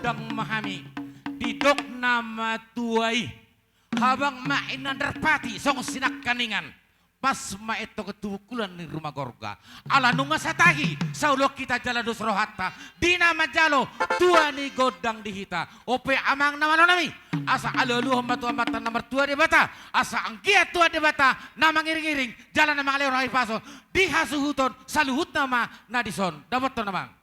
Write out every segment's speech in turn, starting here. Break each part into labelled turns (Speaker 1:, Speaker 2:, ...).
Speaker 1: godang mahami didok nama tuai habang mainan derpati song sinak kaningan pas maeto ketukulan di rumah gorga ala nunga satahi saulok kita jala dos rohatta di nama jalo tua ni godang dihita ope amang nama nami asa alu matu amatan nomor tua di bata asa angkia tua di bata nama ngiring-ngiring jalan nama aleo rai paso di hasuhuton saluhut nama nadison dapat to namang.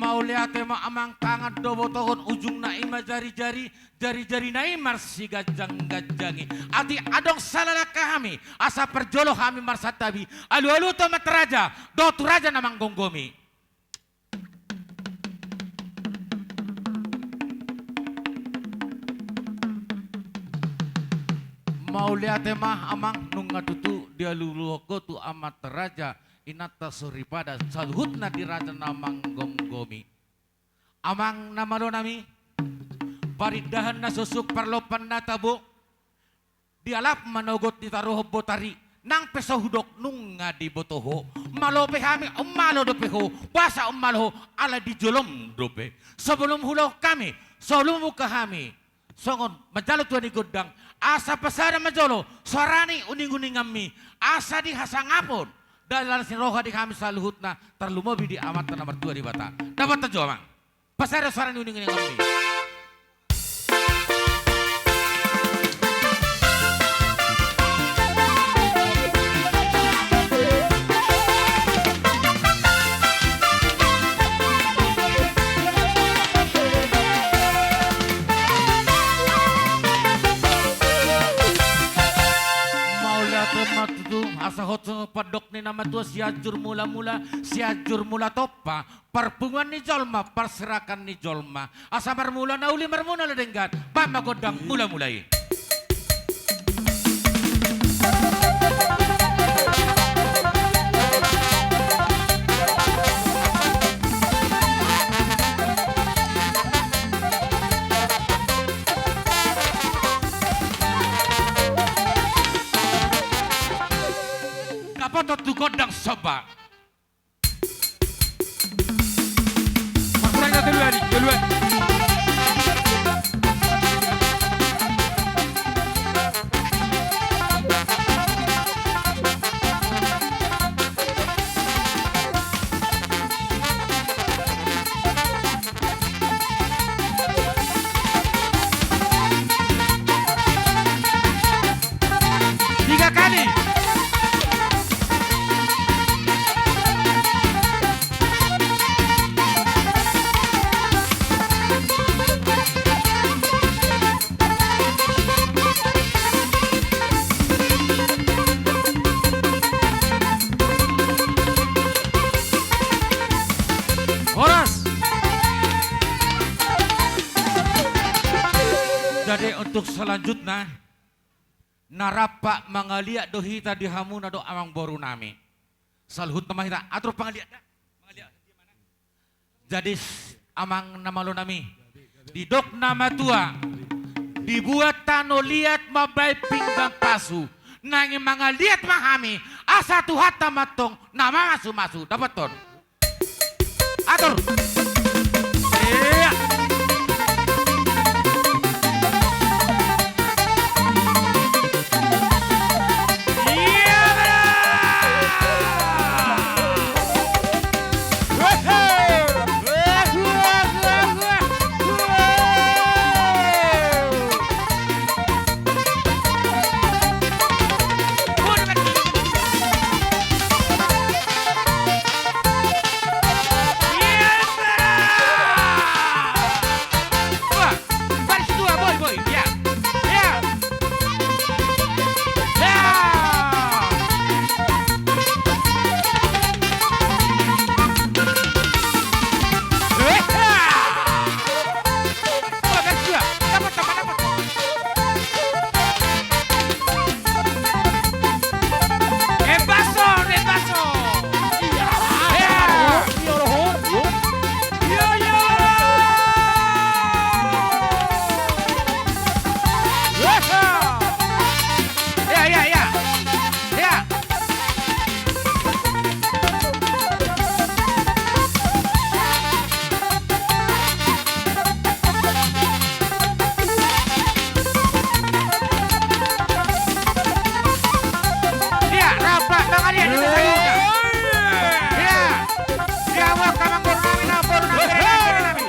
Speaker 1: Mau lihat tema amang kangat dobo tohon ujung naima jari-jari naimar si gajang-gajangi ati adong salala kami asa perjolo kami marsatabi alu-alu tomat raja dotu raja namang gonggomi mau lihat tema amang nunga tutu dia luluoko tu amat raja inata suripada saluhutna di raja namang gonggomi amang namalo nami paridahan na susuk parlopan na tabo dialap manogot di taruh botari nang peso hudok nunga di botoho malope kami umalo dopeho basa umalo ala di jolom dope sebelum hulo kami sebelum muka kami songon majalo tuan di godang asa pasara majolo sorani uning-uning kami asa di hasangapon dalam siroha di kami saluhutna terlumobi di amat nomor 2 di bata dapat tejo mang pasar suara uning ini ngambi asa hotso padok ni nama tua siajur mula topa perpungan ni jolma perserakan ni jolma asa marmula nauli marmuna ledenggan pama godang mula-mulai tu godang soba. Masanya duluan. Tiga kali. Jadi untuk selanjutnya narapa mangaliak dohita di hamuna do amang boru nami salhut nama kita atur pangaliak gimana jadi amang nama lo nami didok nama tua dibuat tano liat mabai pinggang pasu nangi mangaliat mahami asa tuhata matong nama masu dapat ton atur iya. kita sayunya. Ya, dia mau kamang baru nami na baru nami.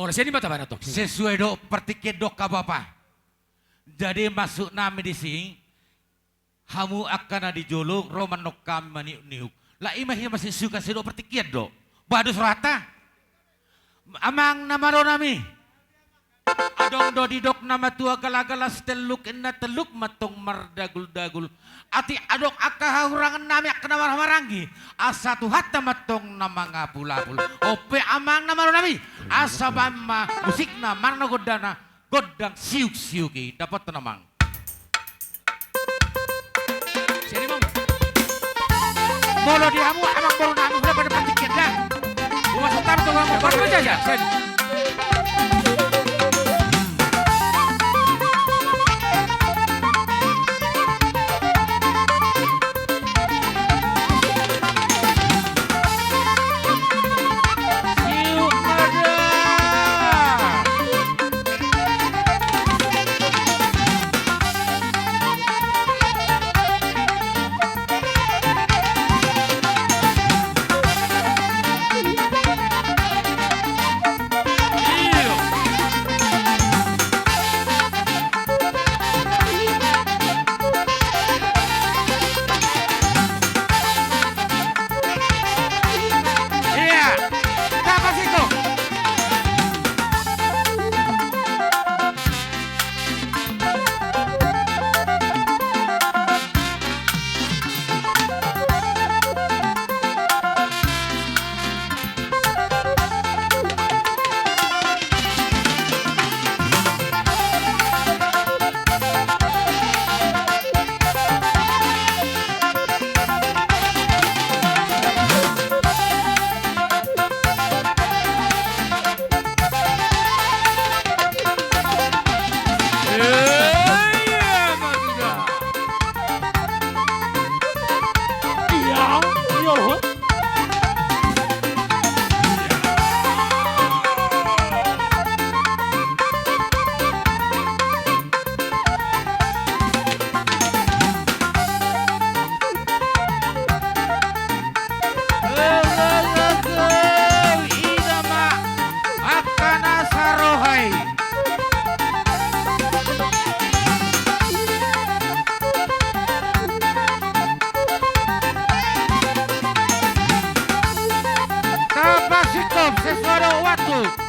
Speaker 2: Sini bata bana to.
Speaker 1: Sesuai do pertikit dok ka bapa. Jadi masuk nami di sini, hamu akan dijolok roman nok kami maniuk-niuk. Lah imah masih suka sedok pertikit do. Badus rata. Amang nama do nami. Adong do didok nama tua galagalas teluk inna teluk matong mardagul-dagul. Ati adok akahurangan nami akna maranggi. Asa tu hatta matong nama ngapul-apul. Ope amang nama do nami. Asa bama musikna marna godana godang siuk-siuki dapat tenamang.
Speaker 2: Sini mong.
Speaker 1: Molo diamu amang baru nami udah pada pertikit dah. Gua setar tuh kamu baru aja ya. tutu.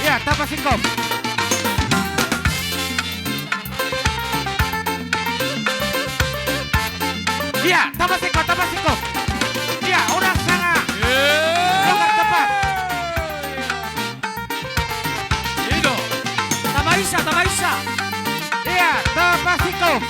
Speaker 1: Ya, tapas singkop. Ya, tapas singkop, tapas singkop. Ya, orang sana. Longgar cepat.
Speaker 2: Ido.
Speaker 3: Tamaisa, Tamaisa.
Speaker 1: Ya, tapas singkop.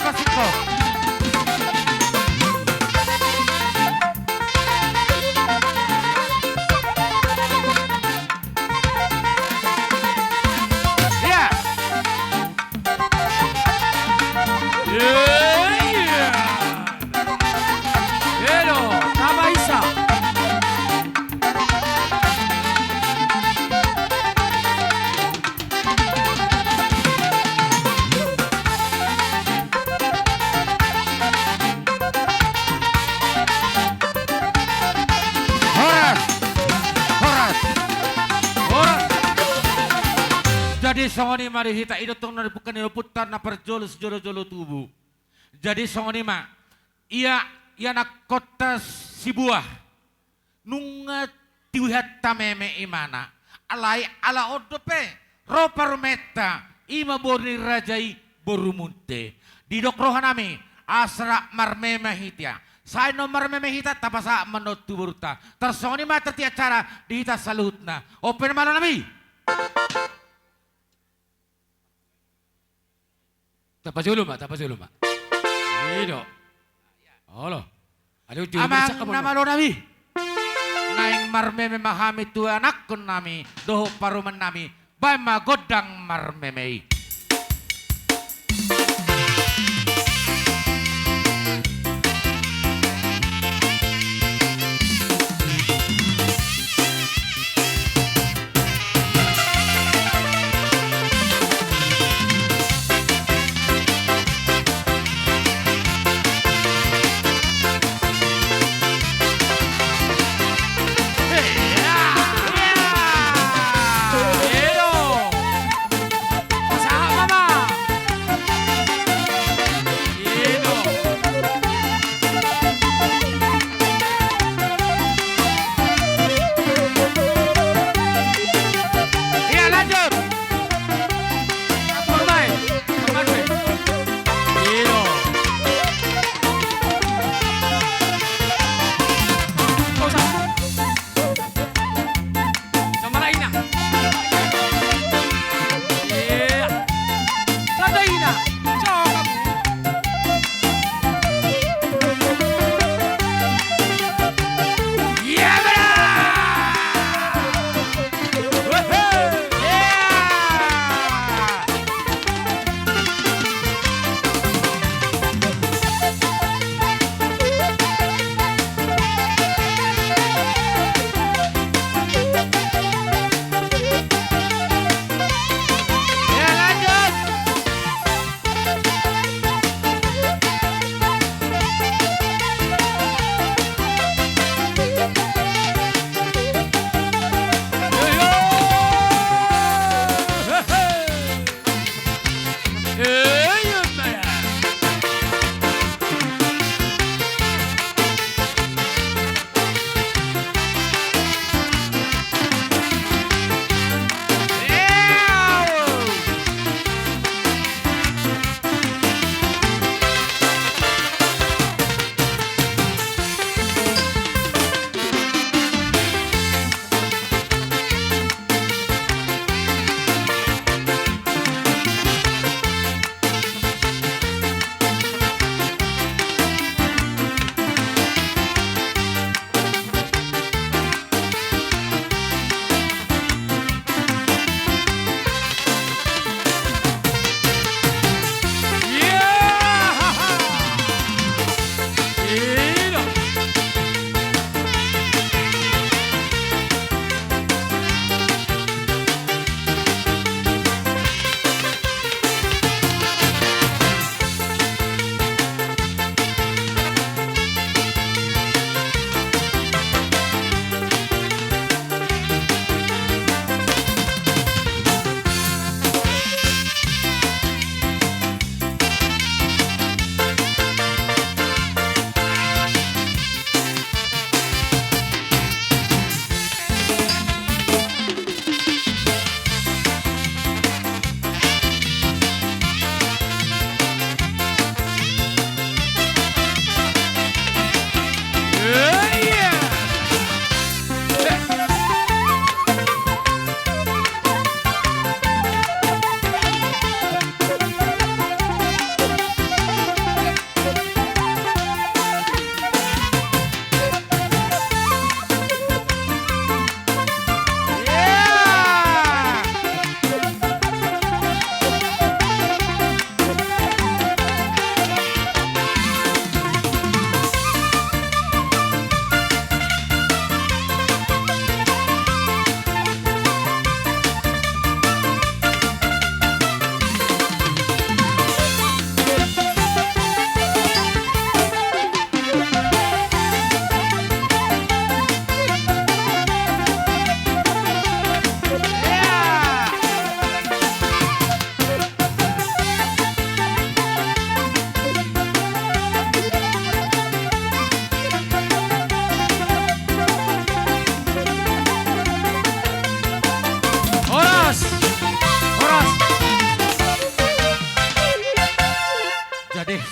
Speaker 1: Pasiko. Ya.
Speaker 3: Pero, Tamaisa.
Speaker 1: Jadi songoni mari hita idotong na bukan niluputan na perjolo sejolo-jolo tubuh. Jadi songoni ma ia nak kota Sibuah nunga tiwihat tameme imana alai ala odope ropa rumeta ima borni rajai borumunte didok rohanami asra marmeme hitia saya nomor memehita tapasa menot tuburta tersongoni ma terti acara dihita salutna open mana nami.
Speaker 2: Tapas dulu, Mak. Tapas dulu, Mak. Ini halo. Aduh,
Speaker 1: Amang nama lo nami. Naing marmeme mahami tu anak kun nami. Doho paruman nami. Bama godang marmemei.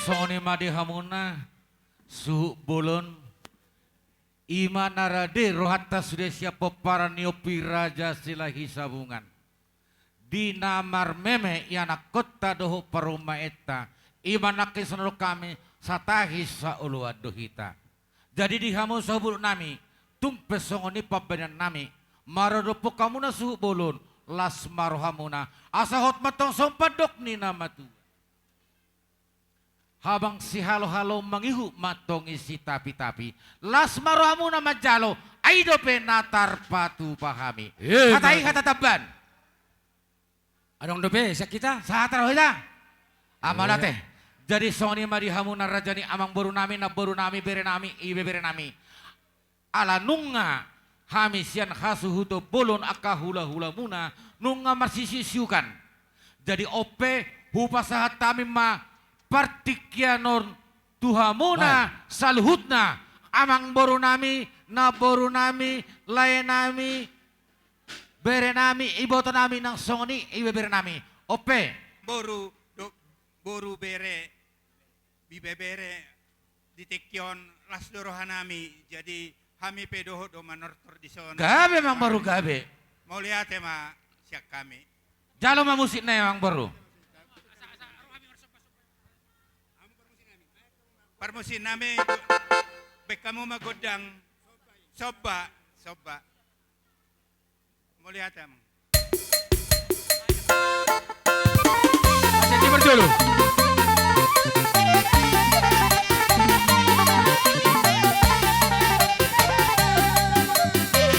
Speaker 1: sone made hamuna suhu bolon ima narade rohatta sudah siap peparaniopi raja silahi sabungan. Di namar meme yana kota doho paruma eta ima nakin sonoro kami satahi saulu adohita. Jadi di hamu sabul nami tumpe songoni pabenan nami marodopo kamuna suhu bolon las marohamuna asahot matong sompadok ni nama tu. Habang si halo-halo mangihu matong isi tapi-tapi. Las marohamu nama jalo. Aido penatar patu pahami. Katai kata taban.
Speaker 2: Anong dope sa kita?
Speaker 1: Sa hataraw kita. Amana teh. Jadi soni marihamu na rajani amang boru nami na boru nami bere nami ibe bere nami. Ala nunga hamisian hasuhuto bolon akahula hula muna nunga marsisisiukan. Jadi ope hupasahat tami ma partikyanor tuhamuna saluhutna amang boru nami na boru nami lain nami bere nami iboto nami nang songoni ibe bere nami ope
Speaker 4: boru bere bibe bere ditekyon las dorohanami jadi kami pedoho do manortor di sono
Speaker 1: gabe mang baru gabe
Speaker 4: mau lihat ma siak kami
Speaker 1: jalo ma musik na yang baru
Speaker 4: parmusin nami bek kamu magodang soba mau lihat emang
Speaker 2: Jadi berjulu.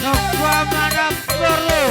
Speaker 1: Nokwa mana baru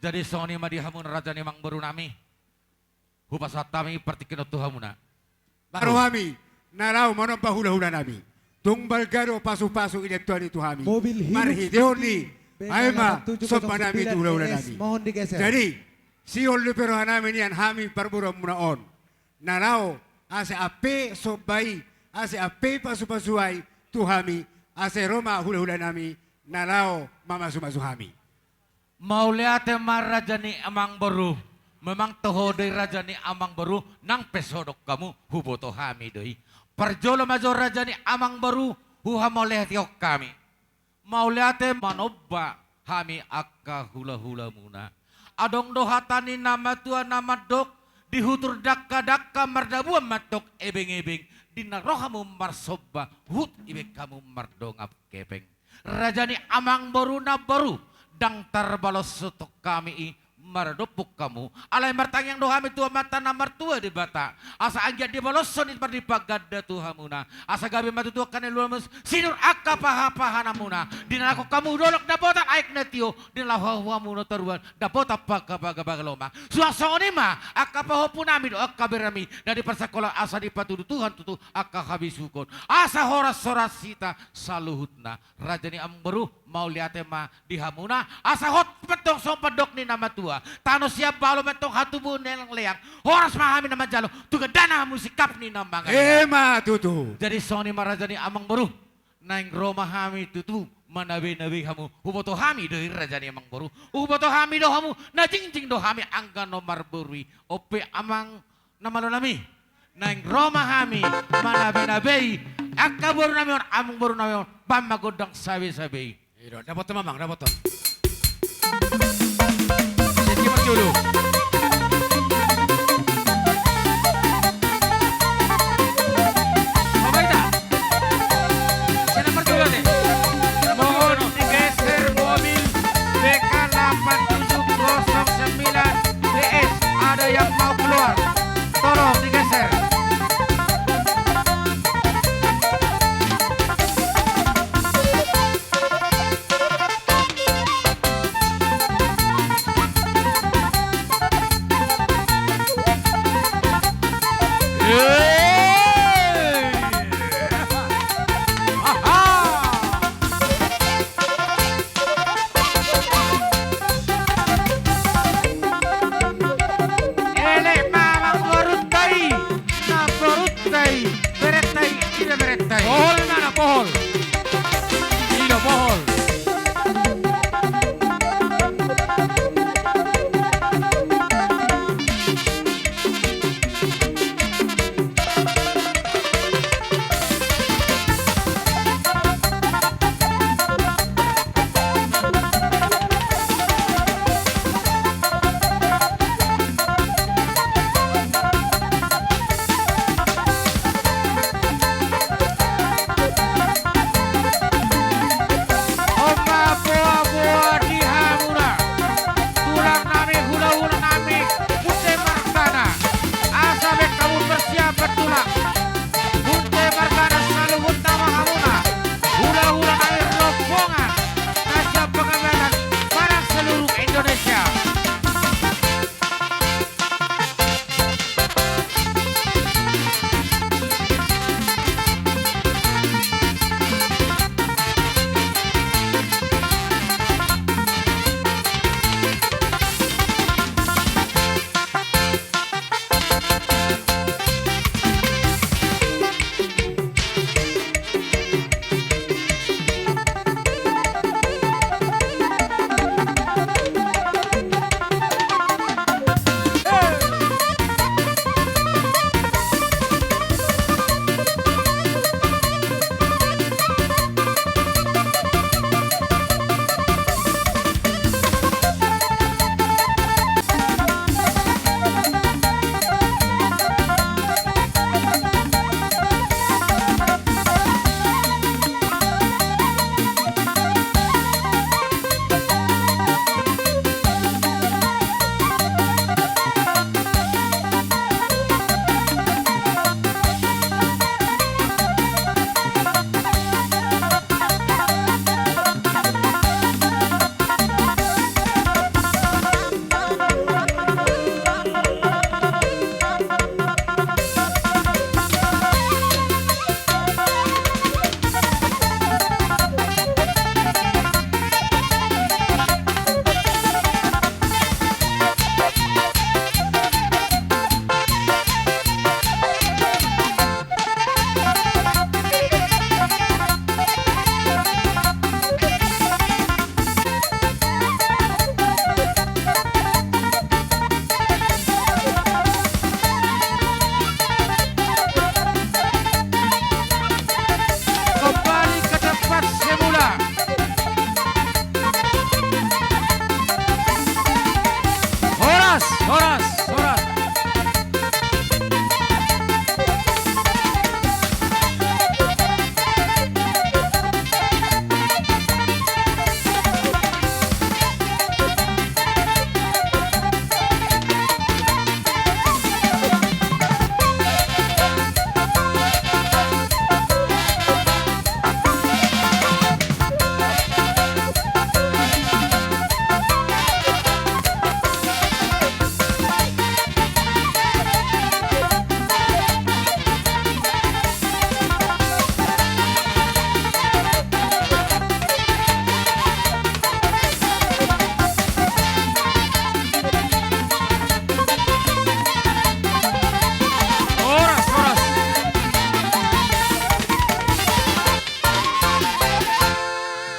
Speaker 1: Jadi soni madihamun raja ni mang baru nami. Hupasatami pertikin tuhamuna.
Speaker 5: Marohami, narau manompa hula-hula nami. Tungbal garo pasu-pasu ini tuan itu hami.
Speaker 6: Mobil Hilux
Speaker 5: Marhi deoni, aima
Speaker 6: 709
Speaker 5: sopa nami itu hula-hula
Speaker 6: ES.
Speaker 5: nami.
Speaker 6: Mohon digeser.
Speaker 5: Jadi, si olu pero hanami nian hami parburam munaon. Narau ase ape sobai, ase ape pasu-pasuai tuhami, ase Roma hula-hula nami. Narau mamasu-masu hami.
Speaker 1: Mau lihat raja ni amang baru. Memang toho dari raja ni amang baru nang pesodok kamu huboto hami doi. Perjolo major raja ni amang baru huha mau lihat yok kami. Mau lihat manoba hami akka hula-hula muna. Adong dohatani nama tua nama dok dihutur dakka merdabu matok ebeng-ebeng. Dina rohamu marsoba hut ibe kamu mardongap kepeng. Raja ni amang baru na baru dang terbalos sotok kami i maradopuk kamu alai martang yang dohami tua mata namar tua di bata asa anjat di baloson di pagada tuhamuna asa gabi matu tua kane luamus sinur akka paha namuna dinako kamu dolok dapotan aik netio dinalawa muna taruan dapota paga loma suasoni ma akka pahopunami do akka berami dari persekolah asa di patudu Tuhan tutu akka habisukon asa horas sita saluhutna raja ni amberu mau lihat ma dihamuna asa hot petong sompedok ni nama tua tano siap balo metong hatubu nelang leang horas mahami nama jalo tuga dana musikap ni nama
Speaker 5: Ema tutu.
Speaker 1: jadi soni maraja ni amang baru naing Roma hami tutu manabe hamu huboto hami do raja ni amang baru huboto hami do hamu na jing do hami angga nomar berui ope amang nama lo nami naing Roma hami manabe akka baru nami on amang baru nami on bamma godang sabe
Speaker 2: Iro, dapat tuh mamang, dapat tuh. Jadi dulu. Mama Ita, saya nomor 2 nih.
Speaker 1: Mohon digeser mobil BK 8709 DS ada yang mau keluar tolong digeser. Elek mamang
Speaker 3: Horas, horas. Horas, horas.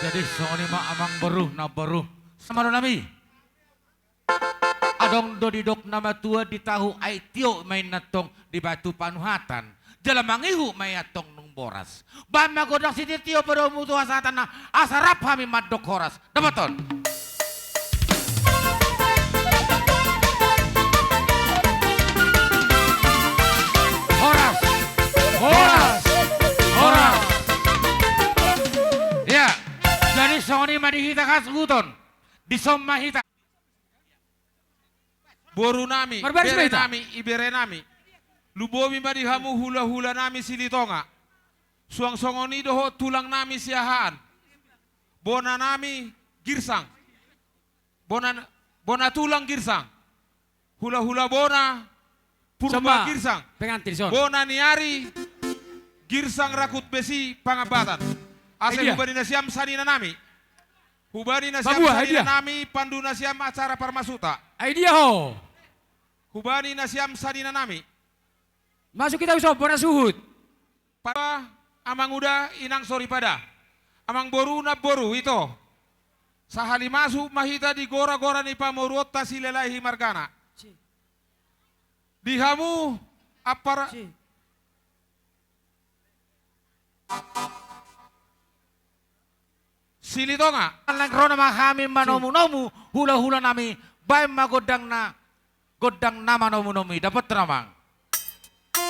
Speaker 1: Jadi songoni ma amang beruh na beruh. Sama nami. Adong do didok nama tua di tahu aitio main natong di batu panuhatan. Jalan mangihu may atong nung boras. Bama godang si tio pada mutu asatan na asarap kami madok horas. Dapaton.
Speaker 3: Horas. Horas. Horas.
Speaker 1: Ya, jadi songoni ma dihita kasguton. Di somma hita.
Speaker 6: Boru nami,
Speaker 3: Marbaris
Speaker 6: bere
Speaker 3: Baita.
Speaker 6: nami, ibere nami. Lubomi madi hamu hula-hula nami silitonga. Suang songoni doho tulang nami siahaan. Bona nami girsang. Bona tulang girsang. Hula-hula bona purba
Speaker 3: Samba.
Speaker 6: girsang.
Speaker 3: Pengantin son.
Speaker 6: Bona niari girsang rakut besi pangabatan. Ase
Speaker 3: Idea.
Speaker 6: hubani nasiam sanina nami. Hubani nasiam
Speaker 3: Babua,
Speaker 6: sanina
Speaker 3: idea.
Speaker 6: nami pandu nasiam acara parmasuta.
Speaker 3: Idea ho.
Speaker 6: Hubani nasiam sanina nami.
Speaker 3: Masuk kita usop, bona suhut.
Speaker 6: Pada amang uda inang sori pada. Amang boru na boru itu. Sahali masuk mahita di gora-gora ni pamoruot tasilelahi margana. Di hamu apara silitonga.
Speaker 1: Lang rona mahami manomu-nomu hula-hula nami. Bay magodang na godang nama nomu-nomi. Dapat teramang.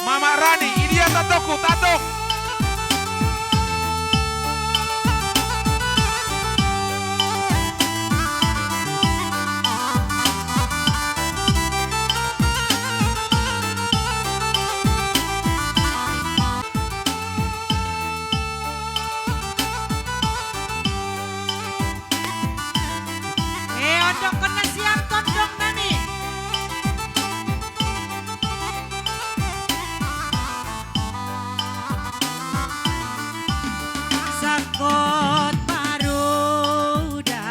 Speaker 6: Mama Rani, ini dia tatok.
Speaker 7: Ondok kena siap kondok nani. Sakot paruda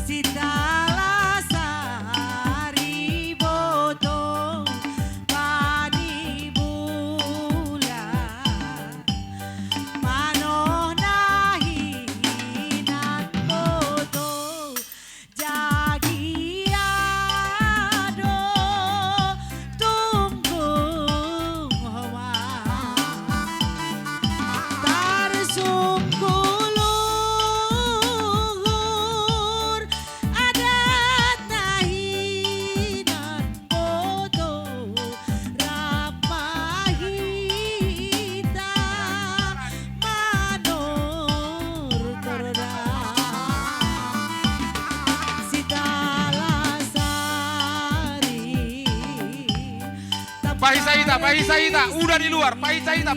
Speaker 7: sitala sari boto pani bulan mano nahi nan boto jadi ado tunggung hoa tarsungkulur adat nahinan boto ramahita manur terda sitala sari
Speaker 6: Pahisaita, udah di luar. Pahisaita.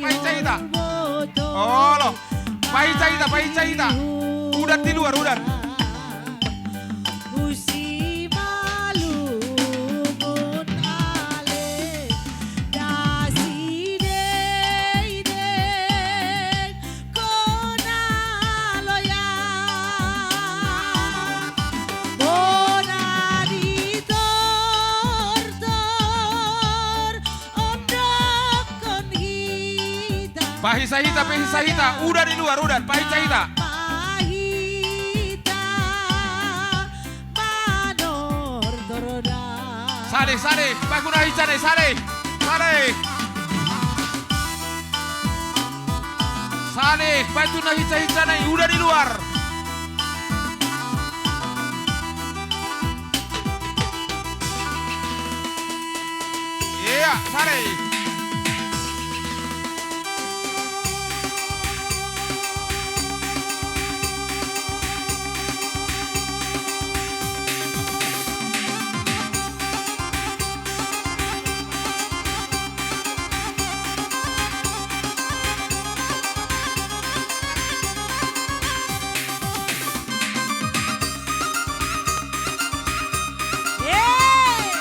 Speaker 6: Oh loh. Pahisaita. Udah di luar, udah.
Speaker 7: Usi malungun ale dasi dei kona loya bona di tor ondok kon hita
Speaker 6: Pahisaita. Udah di luar, udah. Pahisaita.
Speaker 7: Mahita manor toroda
Speaker 6: Sale. Bakuna hicane, sale. Batu na hicane, udah di luar. Sari.
Speaker 7: Yeay!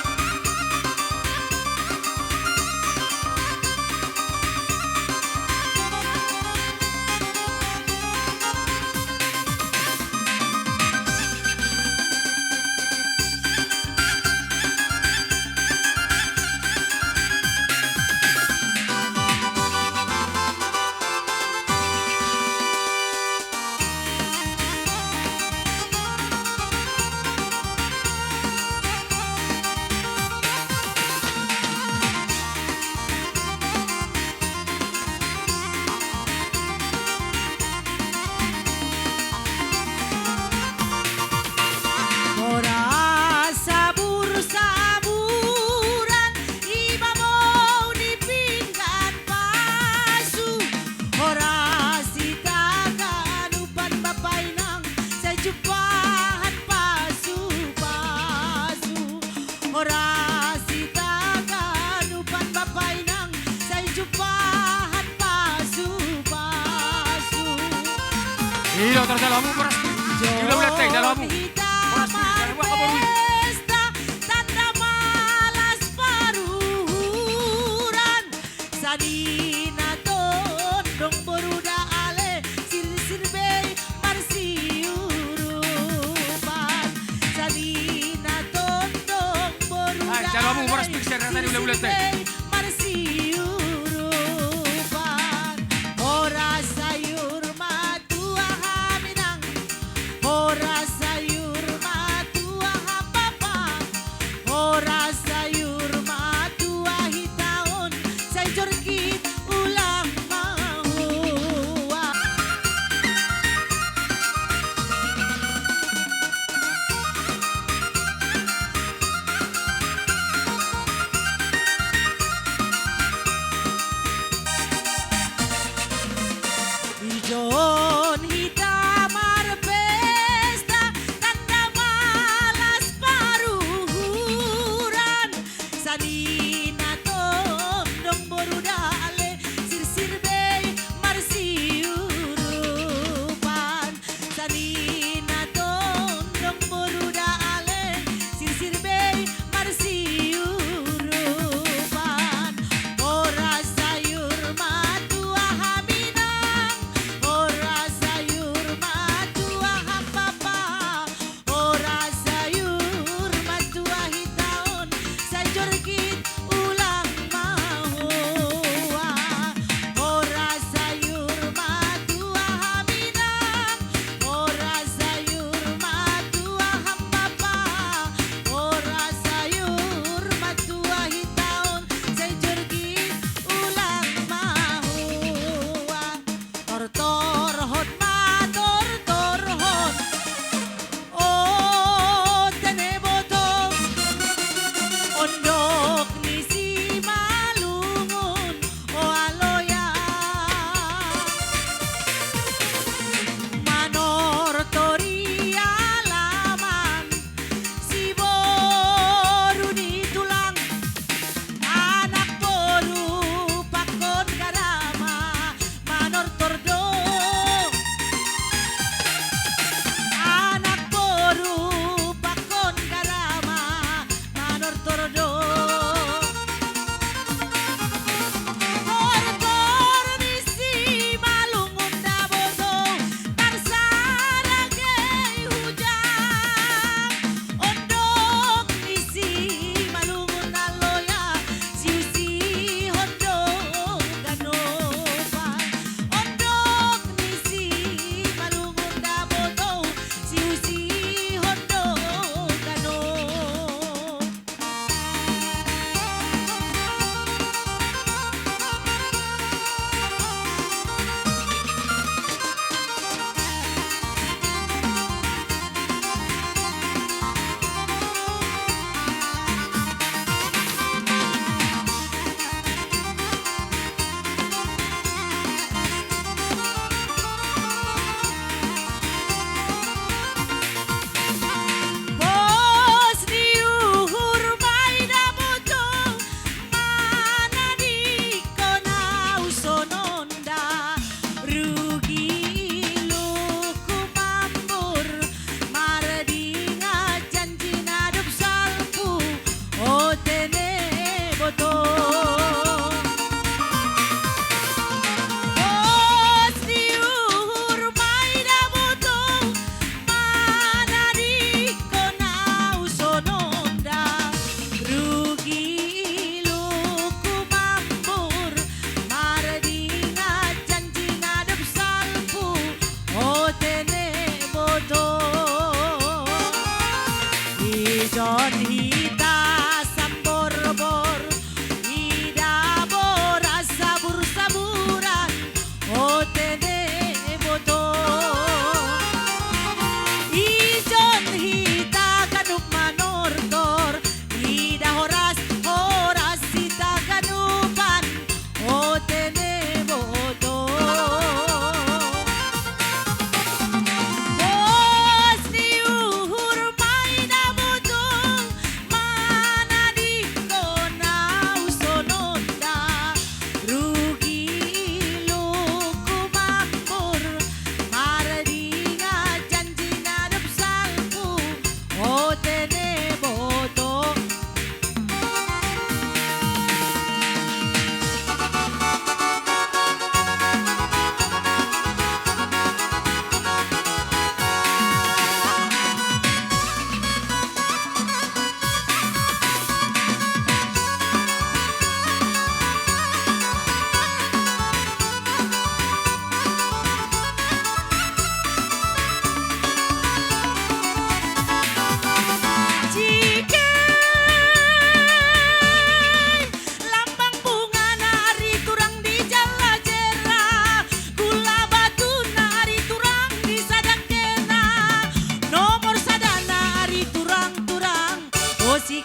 Speaker 7: Ora sabur-saburan iba mau di pinggan pasu ora sitagan upan bapainang sa jupahan pasu-pasu ora sitagan upan bapainang sa jupahan pasu-pasu.
Speaker 3: Iyo terdalamu beras. Iyo beletek dalamu. Oras pilih, jangan buat kabur.
Speaker 7: Pesta tanda malas paruhuran Sadina tondong beruda ale sir-sirbey marsiurupan Sadina tondong beruda
Speaker 3: Ay, dalamu
Speaker 7: ale
Speaker 3: beras pilih, saya tadi udah teh.
Speaker 7: sir-sirbey marsiurupan Ora sayur matua haminang Ora sayur matua hapapa Ora sayur matua hitaon Sayur kit ulang mahua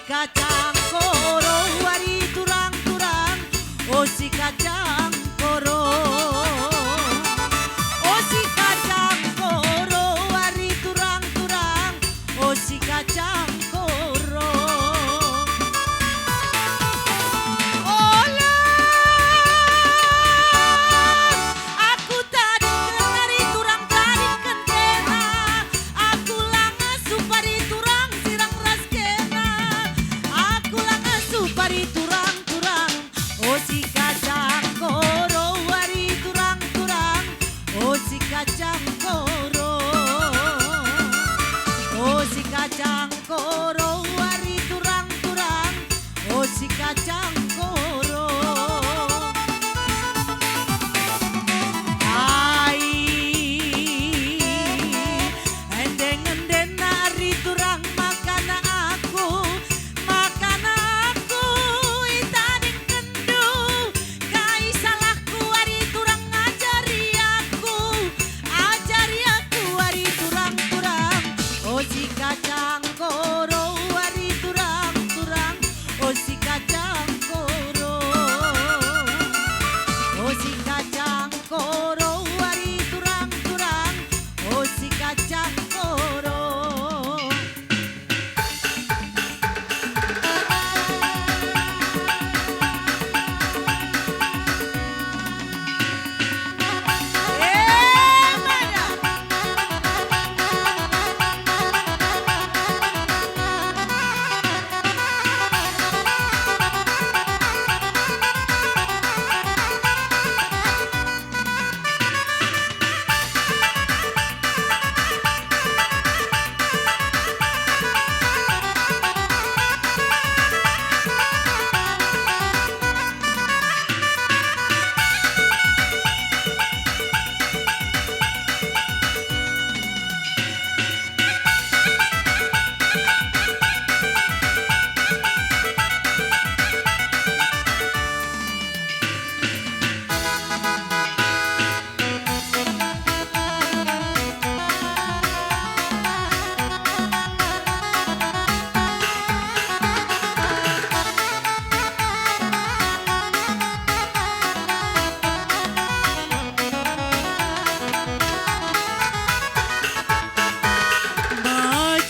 Speaker 7: kacang koro wari turang-turang, oh si kacang koro. Oh si kacang koro wari turang-turang, oh si kacang koro. Aku tadi kenari turang tadi kentena, aku langa supari turang sirang raskena, aku langa supari turang-turang, oh si kacang koro wari turang-turang, oh si kacang koro, oh si kacang koro wari turang-turang, oh si kacang koro. Endeng-endeng nari turang makan aku itaning kendu, kai salahku wari turang ajari aku wari turang-turang, oh si kacang koro wari turang-turang, oh si kacang koro, oh si kacang koro wari turang-turang, oh si kacang koro.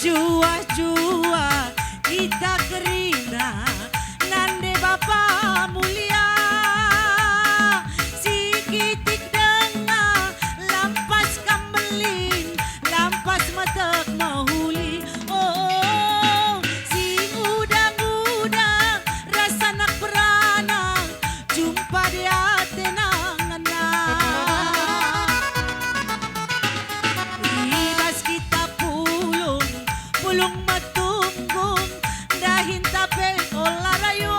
Speaker 7: Jua-jua kita kerina nande Bapa mulia, si kitik dengar lampas kambelin, lampas matek mahuli, oh si udang-udang rasa nak beranang, jumpa dia tenangan. Ibas kita pulung matunggung dahin tapel olarayon,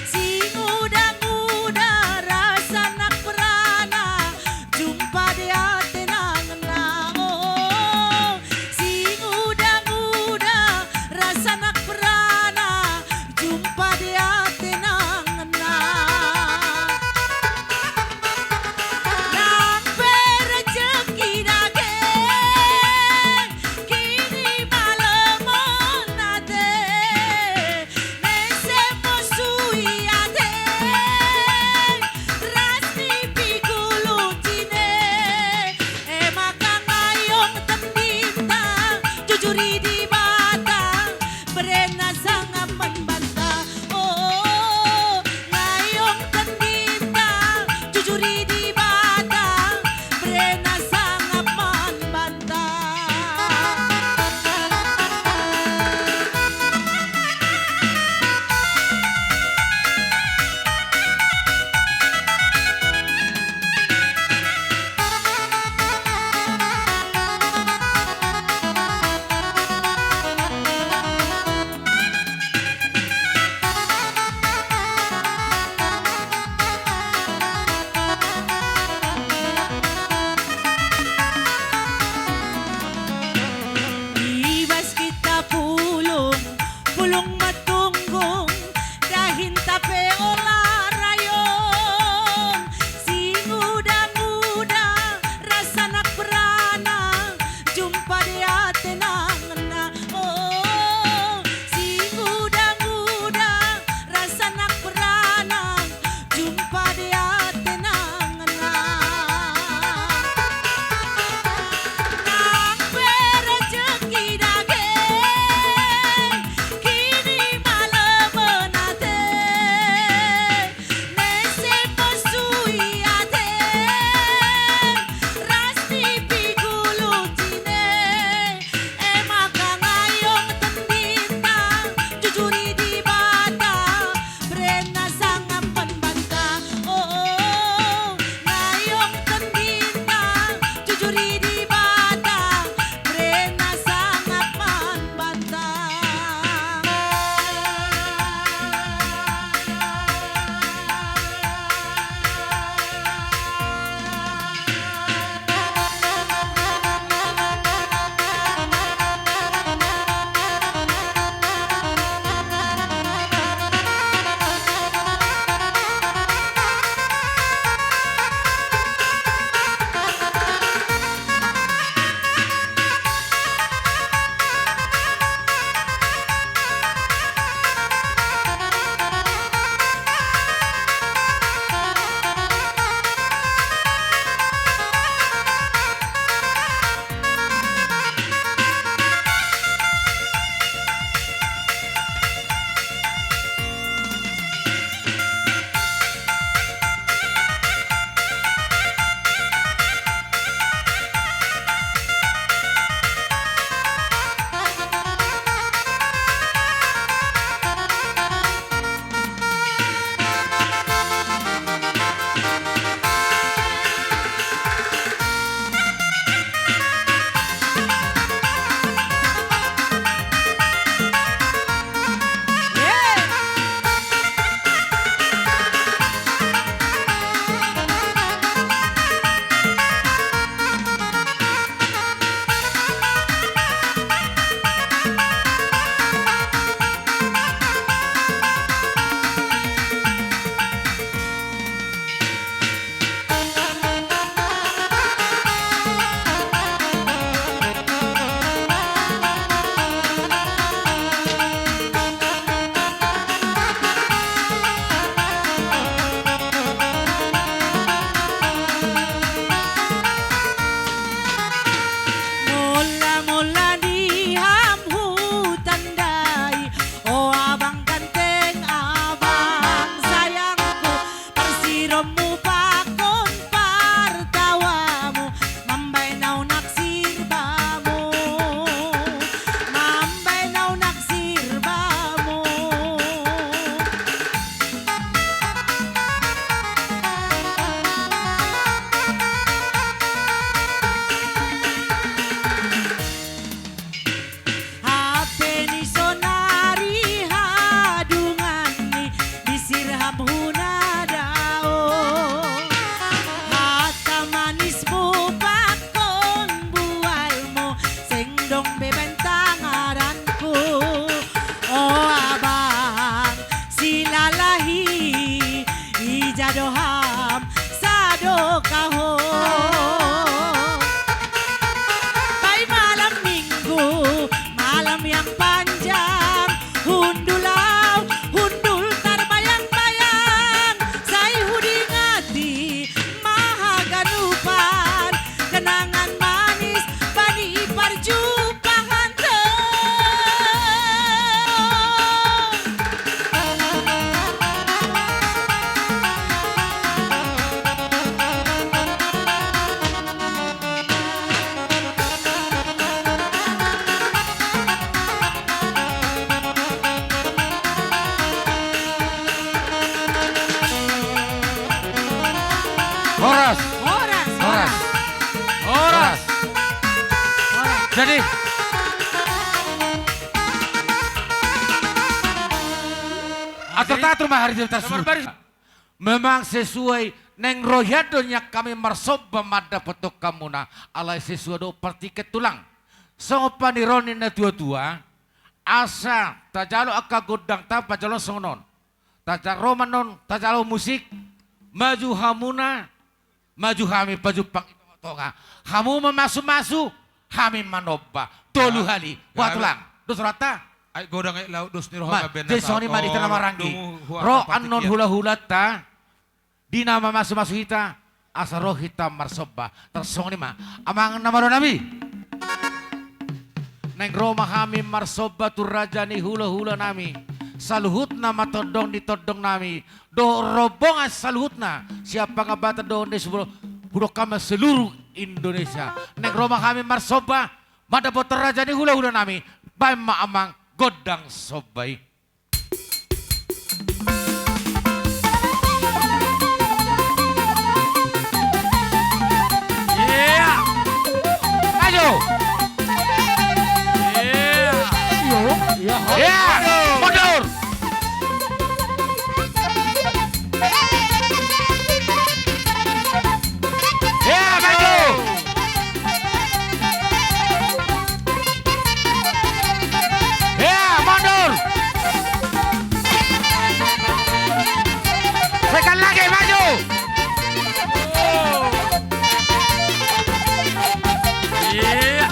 Speaker 7: sing udang-udang rasa nak perana, jumpa dia tenangan na, oh sing udang-udang rasa nak perana, jumpa dia tenangan na. Nang berejeki daging kini malam yang panjang, hundulau, hundul tarbayang-bayang, saya hudingati mahaganupan, kenangan manis bani perjumpaan
Speaker 3: Horas.
Speaker 7: Horas,
Speaker 3: Horas. Horas. Jadi
Speaker 2: Atau tak rumah hari itu
Speaker 3: nomor baris.
Speaker 1: Memang sesuai neng royadonya kami marsoba mada petok kamuna alai sesuai do partiket tulang. So panironi na tua-tua asa tajalo aka godang ta pajalo sonon. Tajalo romanon, tajalo musik maju hamuna maju kami pajupang tonga. Hamu memasu-masu kami manoba tolu hali watulang. Dos rata.
Speaker 6: Ay godang ay laut dos niro
Speaker 1: Ma,
Speaker 6: ha ben.
Speaker 1: Jesoni ma di tanah marangi. Ro anon hula-hula ta. Di nama masu-masu hita. Asa roh hita marsoba. Tersong ni ma. Amang nama do nabi. Neng Roma kami marsoba tu raja ni hula-hula nami. Saluhut nama todong di todong nami. Do robongan saluhut na. Siapa ngabata do di sebuah. Budok kami seluruh Indonesia. Neng Roma kami marsoba. Mada botor raja ni hula-hula nami. Baik ma amang godang sobai.
Speaker 3: Yeah. Maju. Yeah. Yeah. Mundur. Yeah, maju. Yeah, mundur. Sekali lagi maju. Yeah.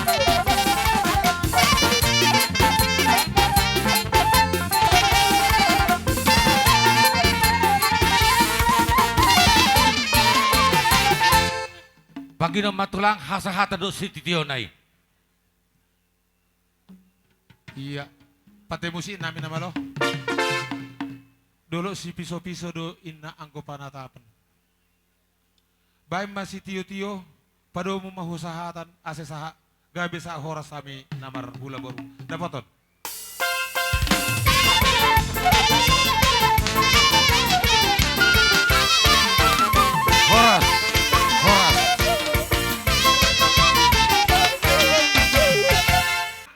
Speaker 1: Bagi nama tulang hasa-hata do si titionai.
Speaker 6: Iya. Pate musik namin nama lo. Dulu si piso-piso do inna angko panatapan. Baik masih tio-tio pada umum mahusahatan ase saha gabe sa horas kami namar hula baru. Dapaton.
Speaker 1: Horas. Horas.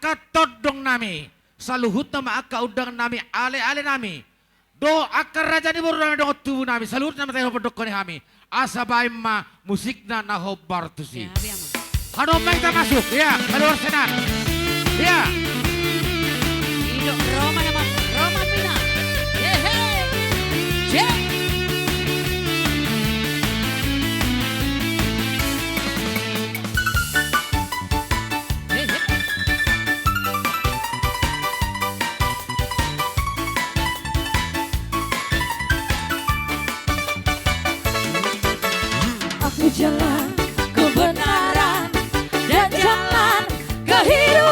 Speaker 1: Katodong nami. Saluhut nama aka udang nami ale-ale nami. Do akar raja ni baru nami dong tubuh nami. Saluhut nama tayo pedokon kami. Asa baim ma musikna na hobar tusi.
Speaker 7: Ya, biar mah.
Speaker 1: Hano main kita masuk ya keluar senan. Ya.
Speaker 7: Hidup Roma nama Roma Pina. Yehe. Cek. Yehe. Aku jalan kebenaran dan jalan kehidupan.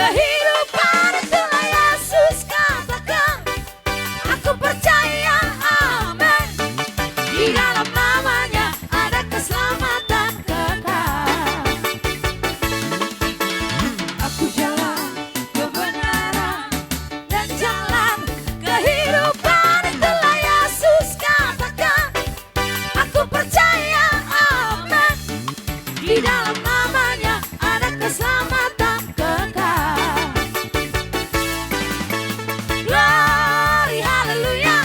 Speaker 7: kehidupan itulah Yesus katakan. Aku percaya, amin. Di dalam namanya ada keselamatan kekal. Aku jalan kebenaran dan jalan kehidupan itulah Yesus katakan. Aku percaya, amin. Di dalam namanya ada keselamatan kekal. Glory, hallelujah.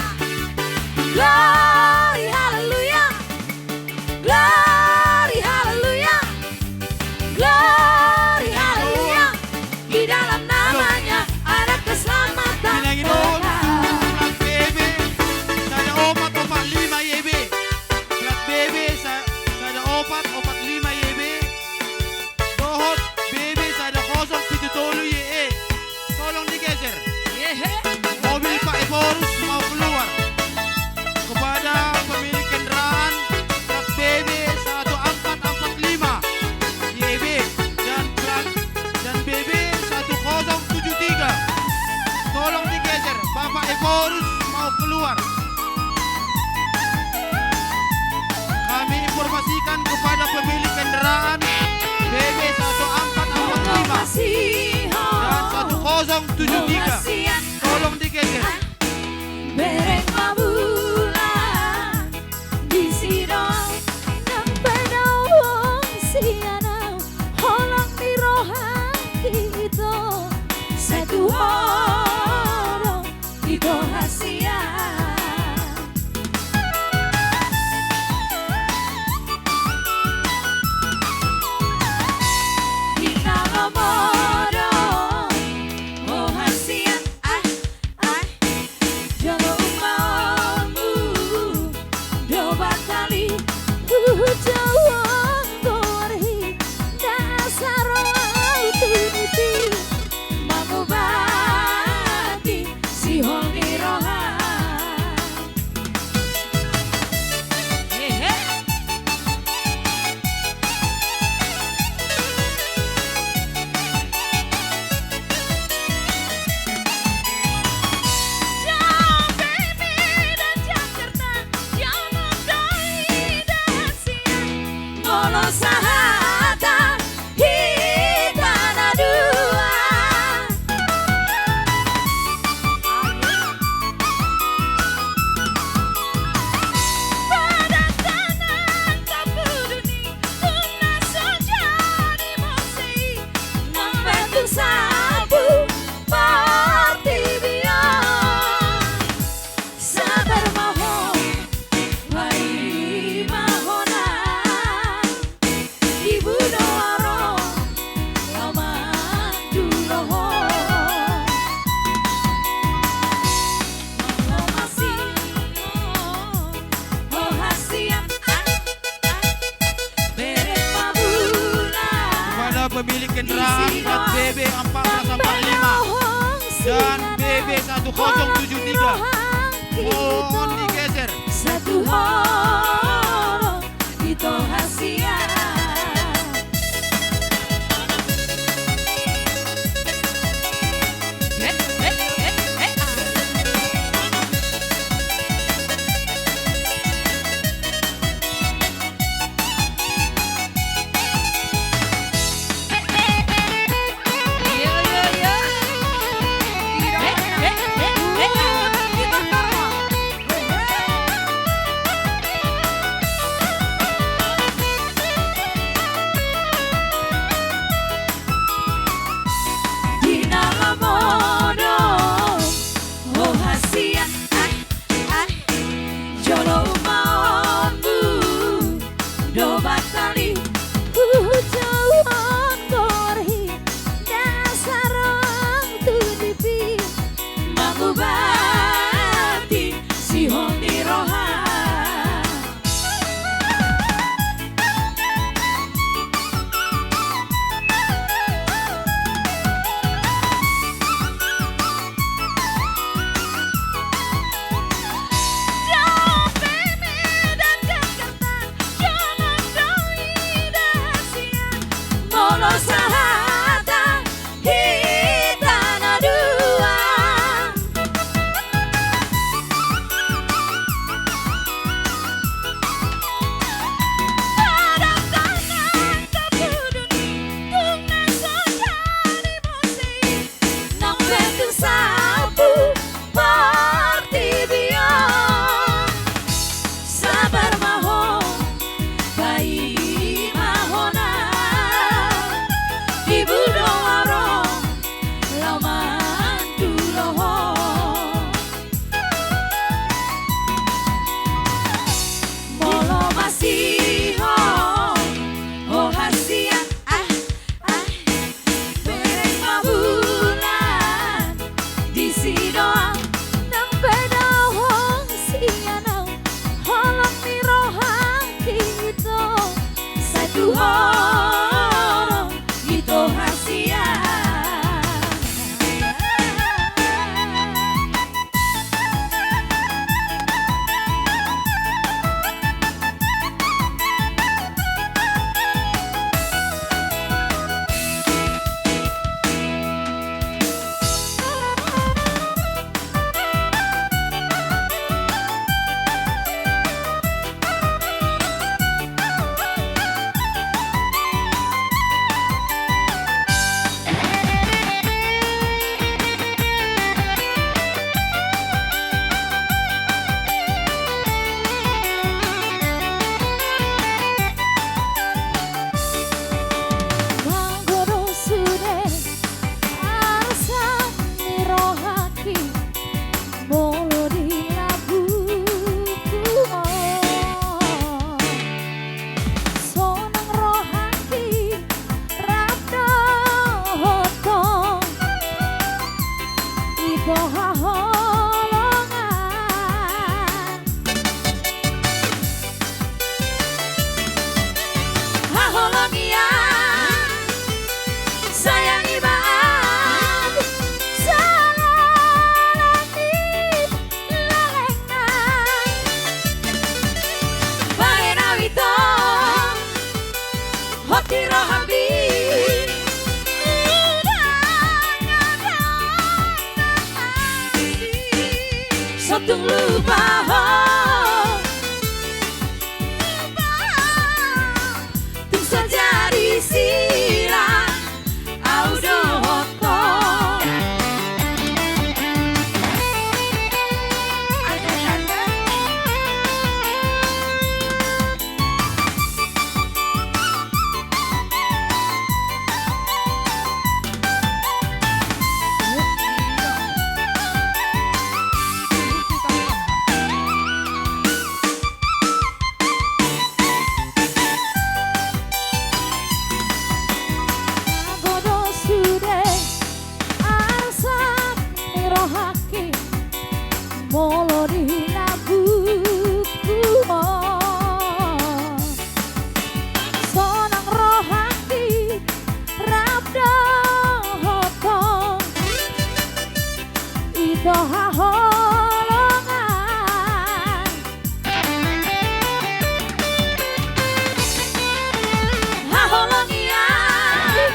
Speaker 7: Glory, hallelujah. Glory, hallelujah. Glory, hallelujah. Di dalam namanya ada keselamatan
Speaker 3: Pinanginoon,
Speaker 7: kekal.
Speaker 3: Black Baby, sada 4-4-5 YB. Black Baby, sada 4-4-5 YB. Dohot, Baby, sada 0-7 YE. Tolong digeser. Mobil Pak Eborus mau keluar. Kepada pemilik kendaraan Black Baby 1445 YB dan BB 1073. Tolong digeser, Bapak Eborus mau keluar. Kami informasikan kepada pemilik kendaraan BB 1445 dan 1073. Tolong digeser.
Speaker 7: Bereng mabulan di sidong nang pedawong sianang holang di rohan kita satu orang itu hasia. Kita ngomong oh hasia jangan umamu dua kali jawab gori dasar autuniti mengobati si hongi rohan. Jauh baby dan Jakarta, jauh mengdoi dan siang. Ngolo sahata hitana dua. Pada tanah tapuduni, tuna sejadi mosei. Membantu sabu partibian. Sabar mohon, bayi mahonan. Ibu doaro, lama duloho. Oh masih, oh hasiam, bereng mabulan.
Speaker 3: Kepada pemilik kendaraan Black BB 1445 dan BB 1073. Mohon digeser.
Speaker 7: Satu orang itu hasia. tuhoro itu hasia. Tung lupa tung saja di sirah audo hoko molo di labuku sonang rohati rabda hotong itu haholongan haholongian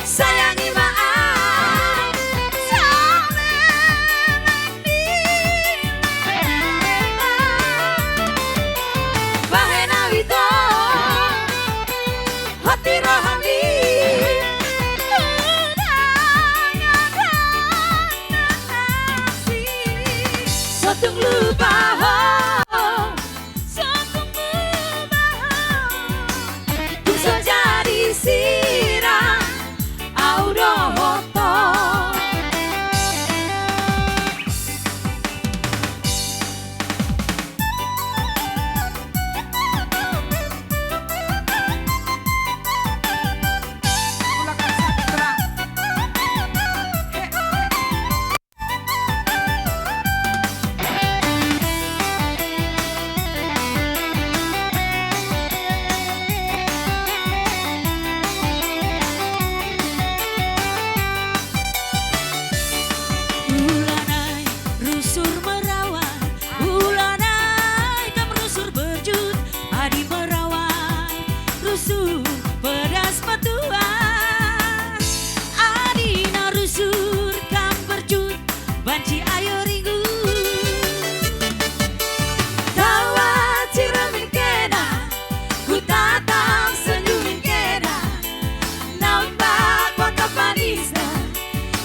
Speaker 7: sayangi maaf Sotung lupa tung saja di sirah audo hoto banci ayo ringgu tawa ciramin kena ku tatap senyumin kena nampak wakaf manisna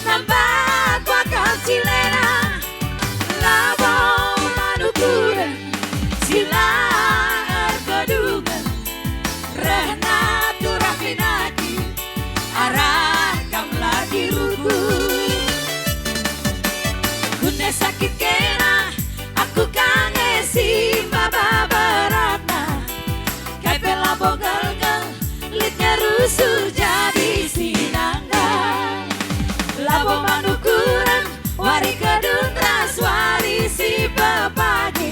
Speaker 7: nampak wakaf cilena labo manukuran sila erkodugan rehna turafinaki arah kamlah diruku sakit kena aku kangen si baba beratna kai pela bogal litnya rusuh jadi sinangga labo manukuran wari kedun ras wari si pepagi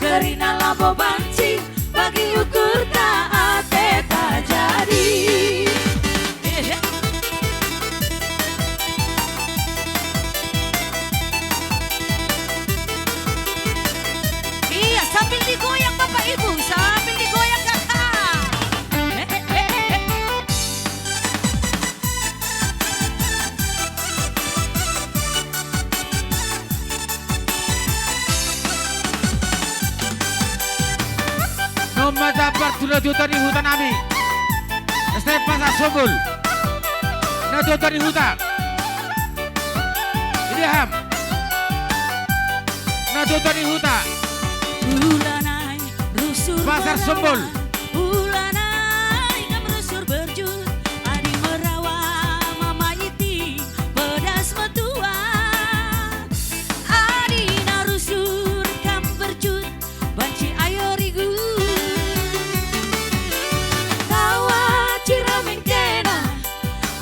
Speaker 7: kerina labo banci bagi ukur taate
Speaker 1: nadotani hutan nami. Step pasar Sombol. Nadotani hutan. Ini ham. Nadotani hutan.
Speaker 7: Bulanai rusur
Speaker 1: Pasar Sombol.
Speaker 7: Bulanai ngam rusur berjut Adi merawa mama iti pedas metua Adi na rusur kam berjut banci ayo rigu Tawa ciramin kena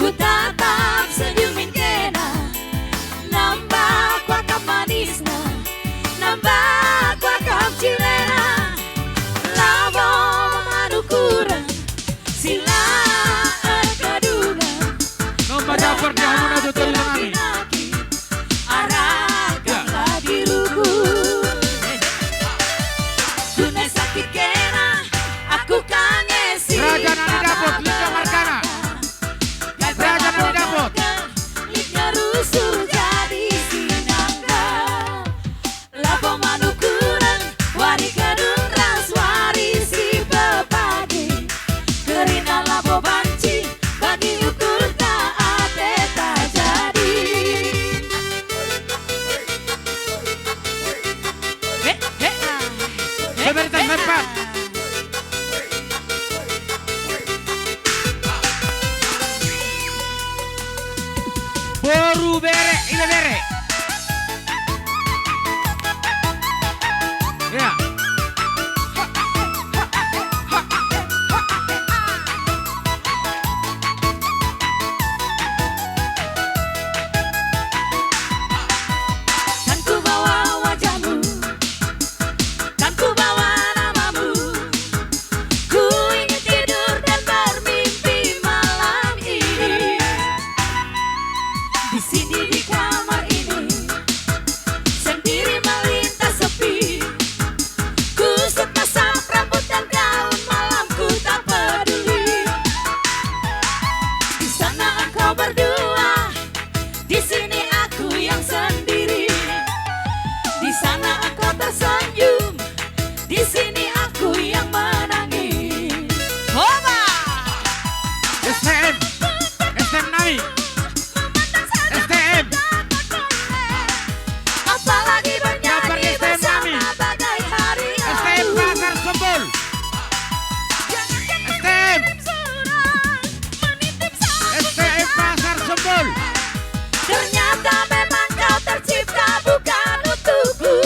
Speaker 7: ku tatap senyumin kena Nambah kuakap manisna Nambah kuakap cilena Labo manukuran sila kaduna
Speaker 1: Nomor dapur jamu nadotani nami.
Speaker 7: arahkanlah diriku Dunai sakit kena aku kangesi
Speaker 1: Raja nani dapur Lika Markana. Raja nani dapur.
Speaker 7: Liknya rusuh jadi sinangga Labo manukuran wari kadun ras wari si bepagi Kerina labo banci bagi ukur tak ate tak jadi
Speaker 1: Pemerintah sempat. Boru bere, ile bere. Ya.
Speaker 7: Kan ku bawa wajahmu Kan ku bawa namamu Ku ingin tidur dan bermimpi malam ini Di sini di kamar ini Sendiri melintas sepi Ku sepasang rambut dan gaun malamku tak peduli Di sana engkau berdua Di sini aku yang sendiri Di sana engkau tersenyum Di sini aku yang menangis Oba!
Speaker 1: STM. STM nami. STM.
Speaker 7: Apalagi bernyanyi
Speaker 1: Kabar STM
Speaker 7: bersama
Speaker 1: kami.
Speaker 7: bagai hari
Speaker 1: STM
Speaker 7: lalu
Speaker 1: Pasar Sombol. STM. STM Pasar Sombol.
Speaker 7: Ternyata memang kau tercipta bukan untukku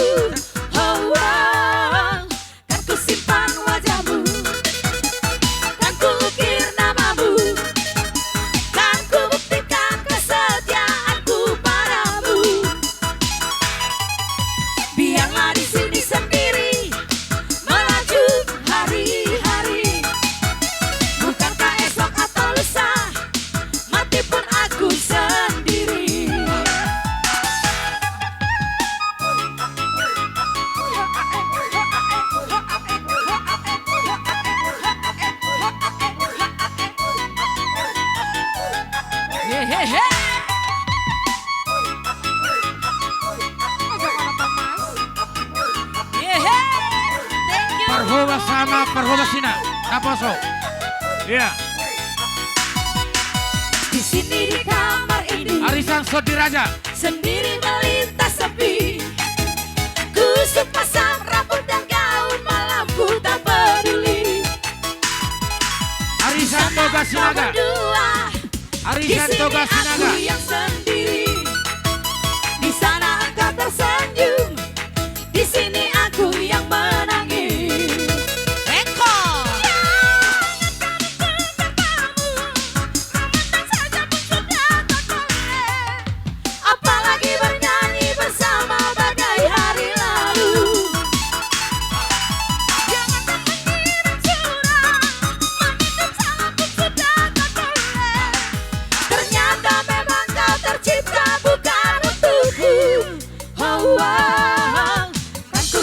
Speaker 7: Oh wow Kan ku simpan wajahmu Kan ku ukir namamu Kan ku buktikan kesetiaanku padamu Biarlah di sini sendiri Melaju hari-hari Bukankah esok atau lusa Mati pun aku sendiri Hehehe Hehe Thank you
Speaker 1: Perhoba sama perhoba sina. Kaposo. Iya.
Speaker 7: Di sini di kamar ini
Speaker 1: Arisan Sodiraja.
Speaker 7: Sendiri melintas sepi Ku sepasang rambut dan gaun malamku tak peduli
Speaker 1: Arisan Toga Sinaga.
Speaker 7: berdua Di
Speaker 1: Arisan
Speaker 7: sini
Speaker 1: Toga
Speaker 7: aku
Speaker 1: Sinaga.
Speaker 7: yang sendiri Di sana engkau tersenyum Di sini aku yang menangis Eko Apalagi bernyanyi bersama bagai hari lalu Jangan mengirim surat Menitip salam pun sudah tak boleh Ternyata memang kau tercipta bukan untukku Oh wow Kan ku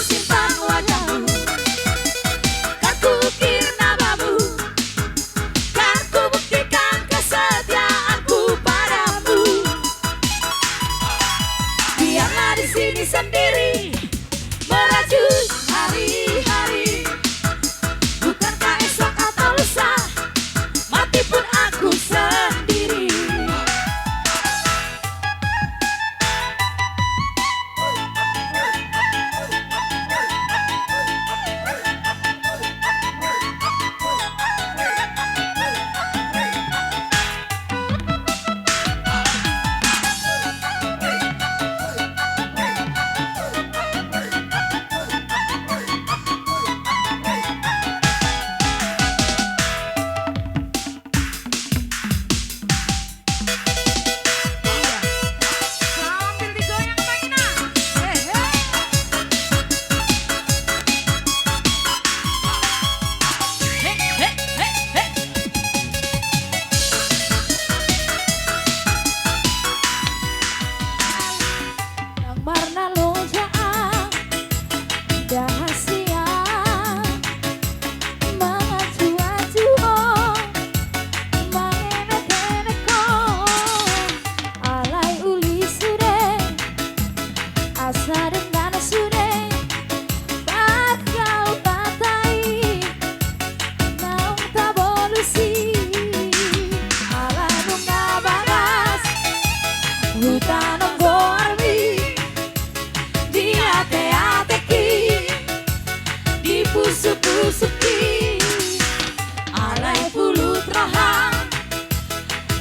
Speaker 7: rohang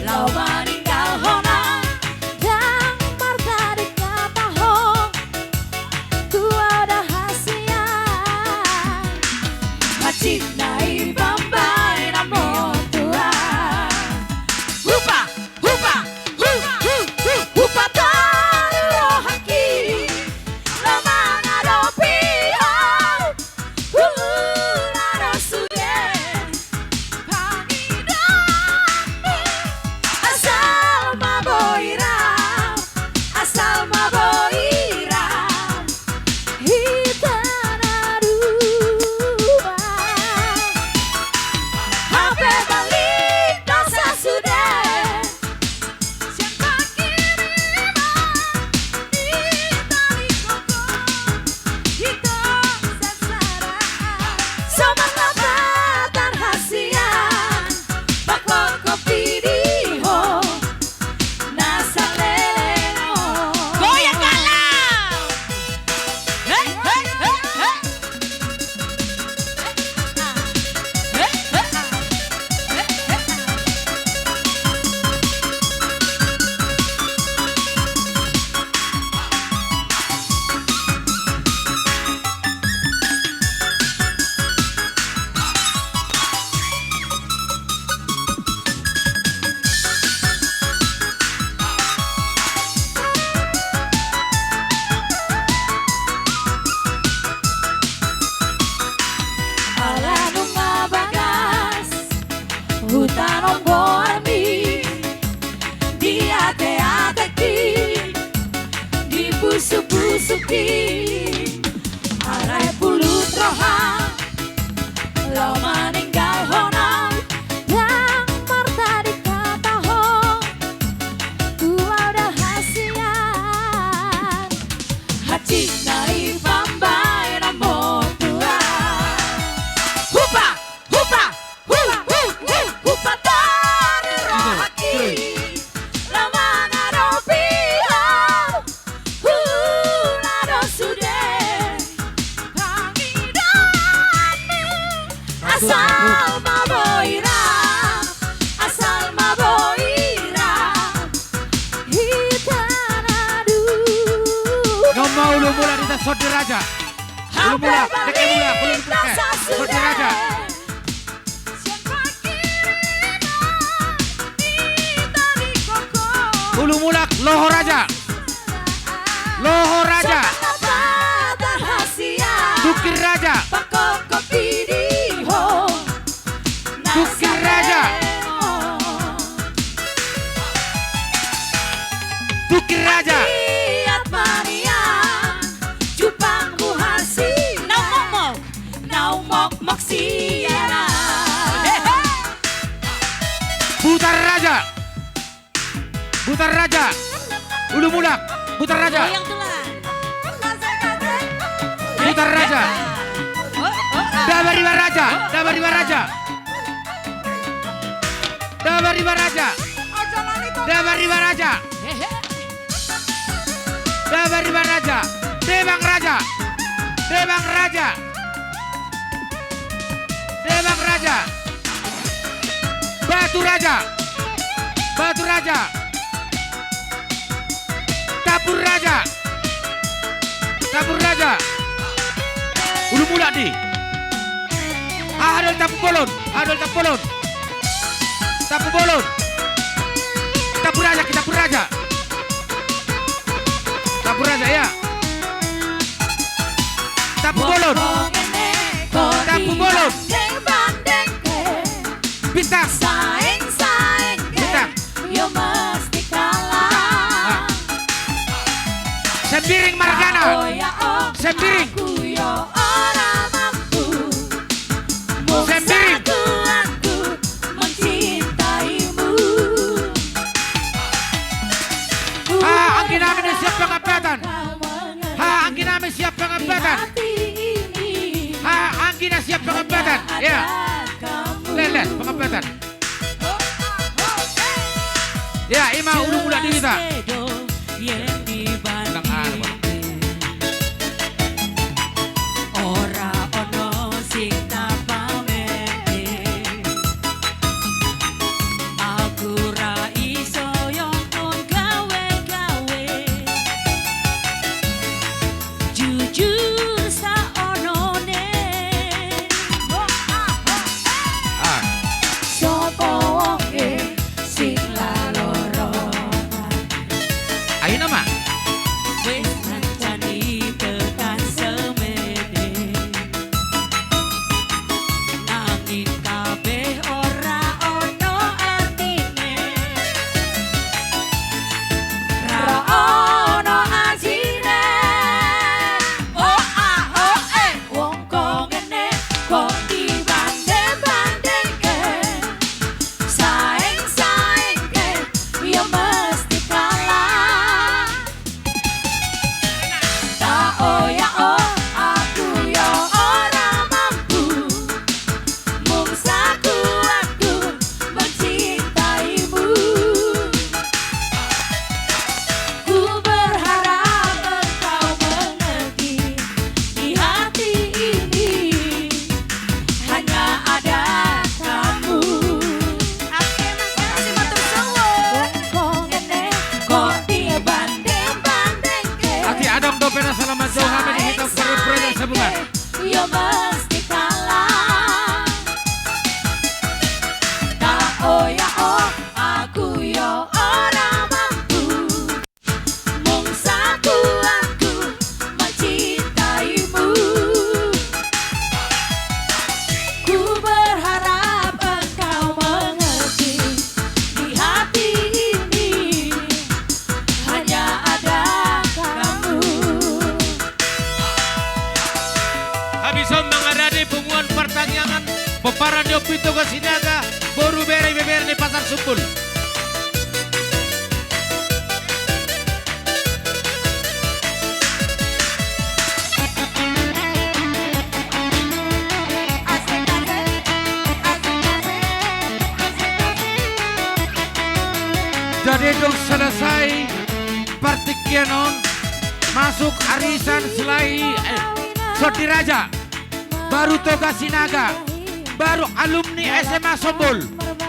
Speaker 7: lau meninggal honang dan marta di kata hong tu ada hasian macit nai bambai namo tua hupa hupa hupa tari rohaki lamang adopi nado sude pangidani asal maboiram hitanarua hape balik dosa sudah siapa kiriman di tali koko itu sasara semangat hasian bako kopi diho nasa leleno goyang galau hey hey hey hey ala nunga bagas hutan omboami di ate ki di busuk-busuki arai pulut rohang lau meninggal honang yang marta di kata hong tua udah hasian hati nai bambai namo tua hupa hupa hupa tari rohaki lamang adopi nado sude pangidani asal maboiram hitanadu
Speaker 1: Ngomong ulu mula di sodi raja. Ulu mula, deke mula, ulu mula, sodi raja.
Speaker 7: siapa kiriman di tali koko
Speaker 1: Ulu mula, loho raja. Loho raja.
Speaker 7: semangat hasian
Speaker 1: Dukir raja.
Speaker 7: bako kopi diho
Speaker 1: Dukir raja. Dukir raja.
Speaker 7: Lihat manian Jupang buhasi Naumok mok siana
Speaker 1: Butar raja. Butar raja. Ulu mula, butar raja.
Speaker 7: Goyang tulang
Speaker 1: Butar raja. Dabariba raja. Dabariba raja. Dabariba raja. Dabariba raja. Dabariba raja. Debang raja. Debang raja. Debang raja. Batu raja. Batu raja. Tapur raja. Tapur raja. Ulu mula di. Adol tapu bolon. Adol tapu bolon. Tapu bolon. Tapu raja, kita tapu raja. Tapu raja ya. Tapu bolon. Tapu bolon. Bintang.
Speaker 7: Saing-saing
Speaker 1: Bintang.
Speaker 7: Yo mesti kalah
Speaker 1: Sembiring Margana. Sembiring.
Speaker 7: Aku yo orang mampu
Speaker 1: Sembiring.
Speaker 7: Aku mencintaimu
Speaker 1: Angkin namin siap pengabatan. Angkin namin siap pengabatan. Angkin na siap pengabatan. Ya. Lelet pengabatan. Ya, ima ulu mula di kita. Nang ano mo?
Speaker 7: Ora ono sing tapamene
Speaker 1: para nyopito ke sinaga boru bere beber di pasar sumpul. Jadi dong selesai pertikienon masuk arisan selai Soti Raja, baru Toga Sinaga, baru alumni SMA Sombol,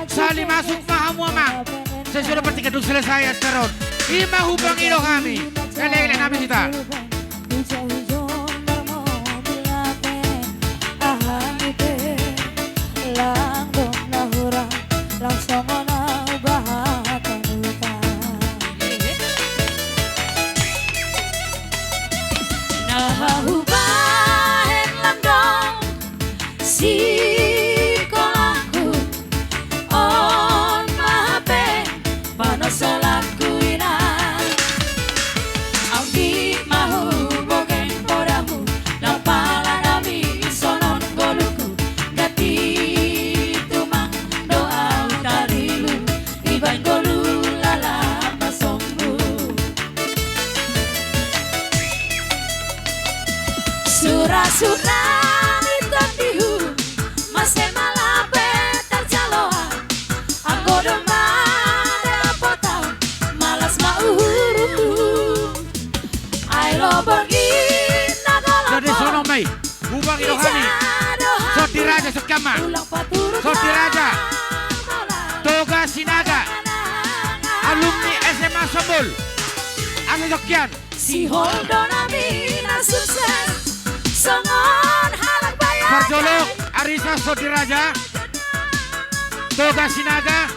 Speaker 1: sali masuk Mahamuama. Sesudah pertikian dong selesai terus. Ima hubang ino kami, kalian nabi kita.
Speaker 7: Surah-surah ditandihu masih malape tercaloan anggodo mana potau malas mauhuru ayo pergi
Speaker 1: Jadi sono mai hubang ino kami. Soti Raja Sukama, Soti Raja, Toga Sinaga, alumni SMA Sombol. Anu sekian.
Speaker 7: si Holdona mina sukses songon halak bayar
Speaker 1: Parjolok Arisa Soti Raja, Toga Sinaga,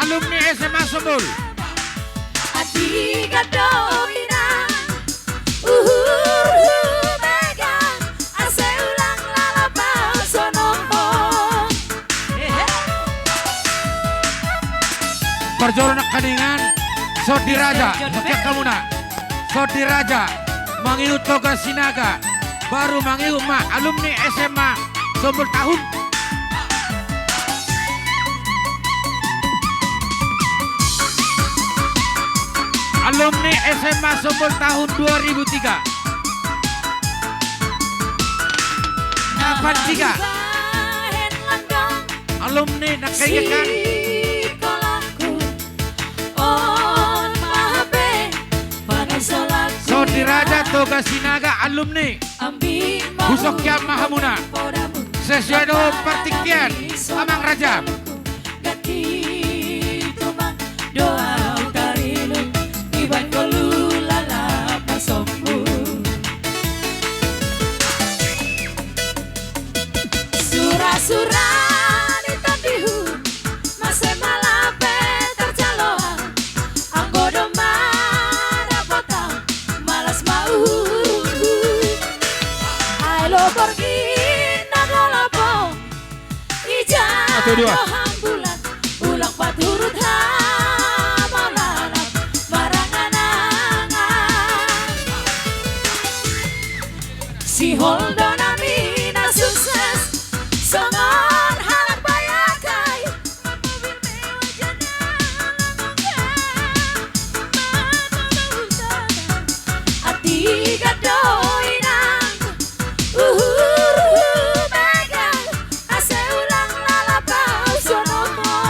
Speaker 1: alumni SMA Sombol.
Speaker 7: ati gadoina mega ase ulang lalapau sonombo
Speaker 1: Parjolok nak kaningan Soti Raja, sekian kamu nak. Soti Raja, mangiu Toga Sinaga, baru mangiu ma alumni SMA Sombol tahun. Alumni SMA Sombol tahun 2003. 83 alumni nak kayakan Soti Raja Toga Sinaga alumni Busokya Mahamuna Sesuai pertikian Amang Raja
Speaker 7: Surah-surah ditandihu masih malape tercaloan anggodo mana potau malas mau ayo pergi nagolopo ijado hambulan ulang paturut hamalanap maranganangan si Holdona mina sukses songon halak bayakai mobil mewah ati gadoinang mega ase ulang lalapau sonomo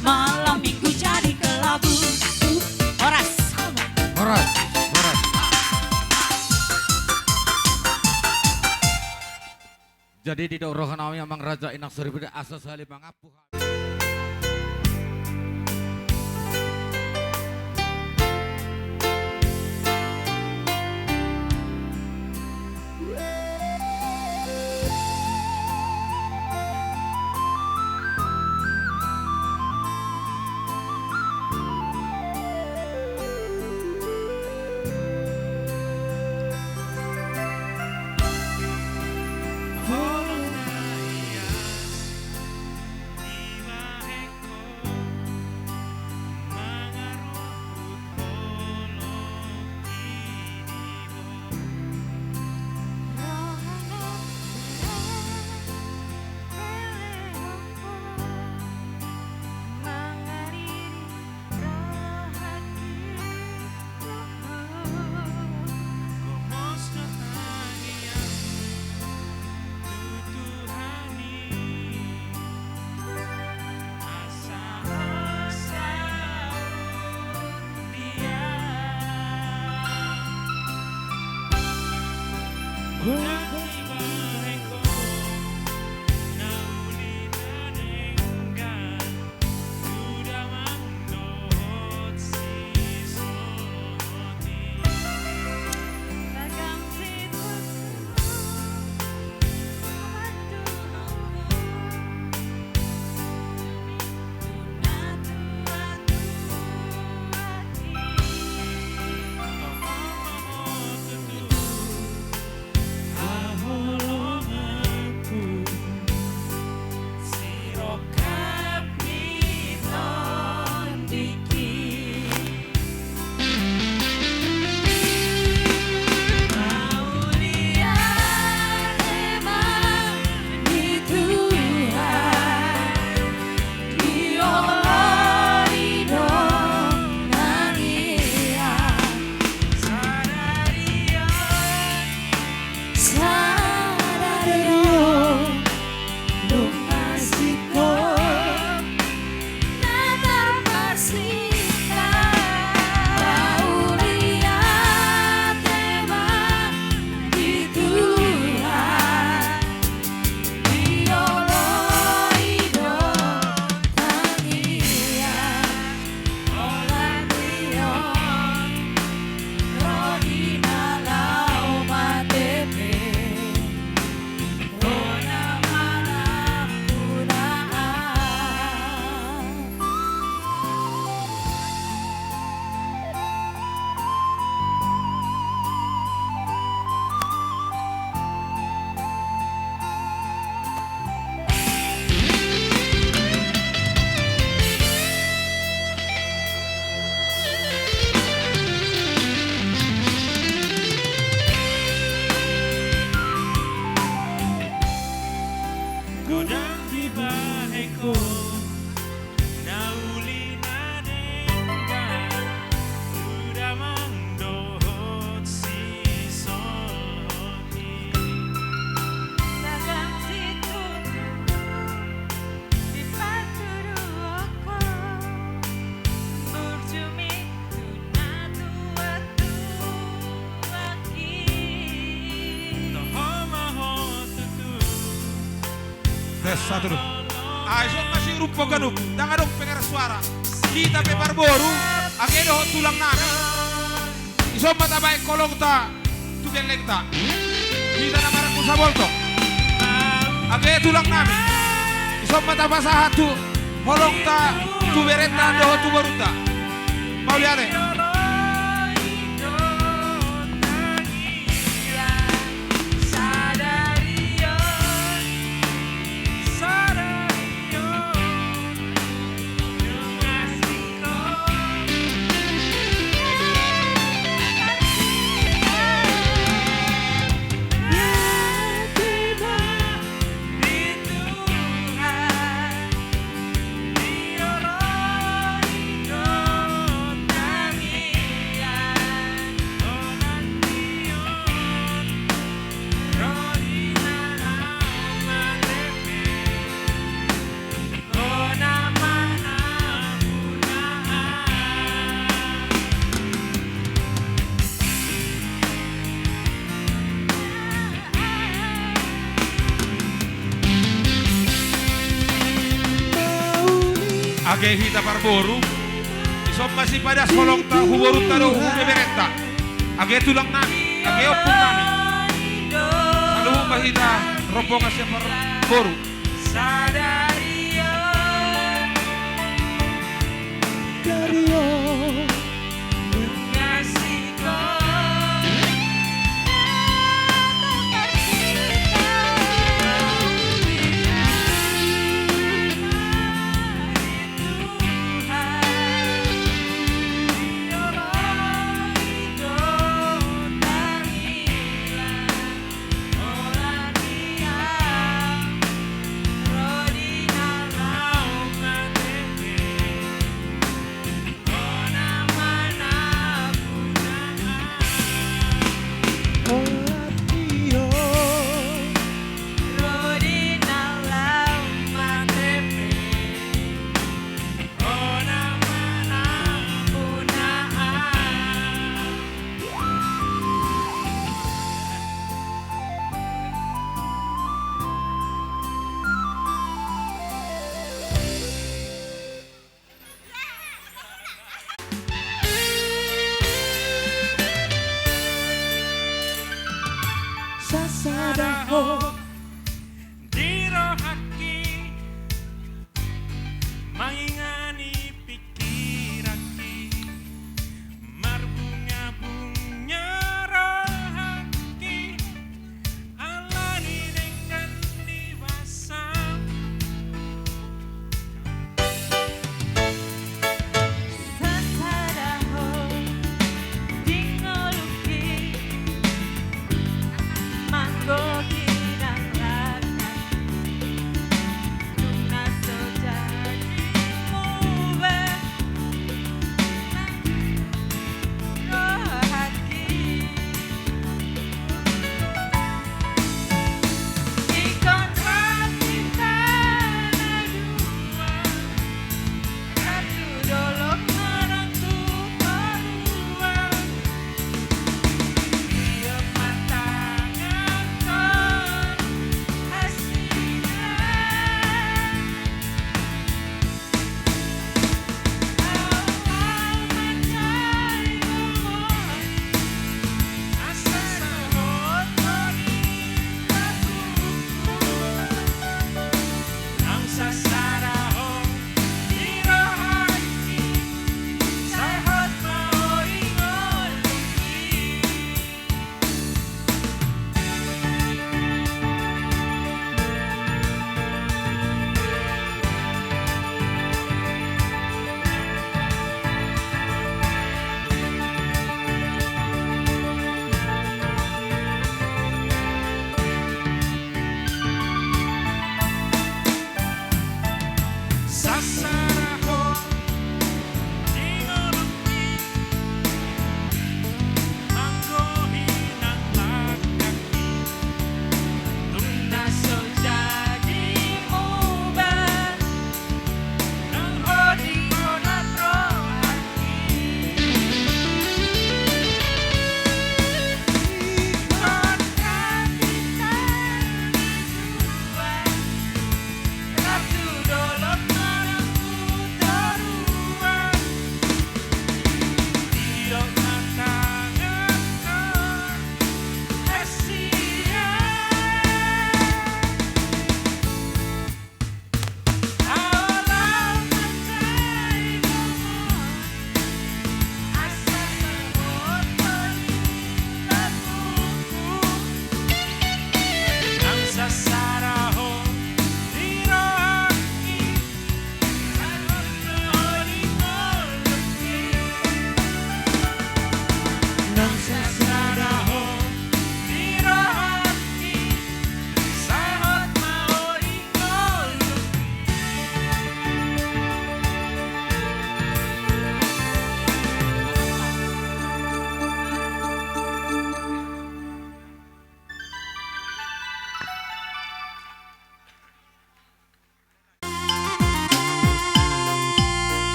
Speaker 7: malam minggu jadi kelabu. Horas.
Speaker 1: Horas, horas. Jadi di rohan kami amang raja inak suripida asa sali mangapuh.
Speaker 6: Tes satu dulu. Ayo masih rupa ganup, jangan dong pengen suara. Kita pepar boru, akhirnya tulang nami. Iso mata baik kolong ta, tu geleng ta. Kita nama aku sabolto. Akhirnya tulang nami. Iso mata basah tu, kolong ta, tu berenta doh tu baruta. Mau lihat deh. Age hita parboru. Isom masih pada solong ta huboru tado beberenta. Age tulang nami, age opung nami. Aduh bahita rombongan siapa boru.
Speaker 7: Sasadaho diro haki maingani pikiraki marbunga-bunga rohaki alani dengan dewasa Sasadaho dingoluki Manggo kira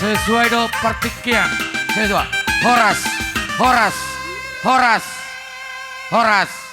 Speaker 1: Sesuai do pertikian. Sesuai. Horas. Horas. Horas. Horas.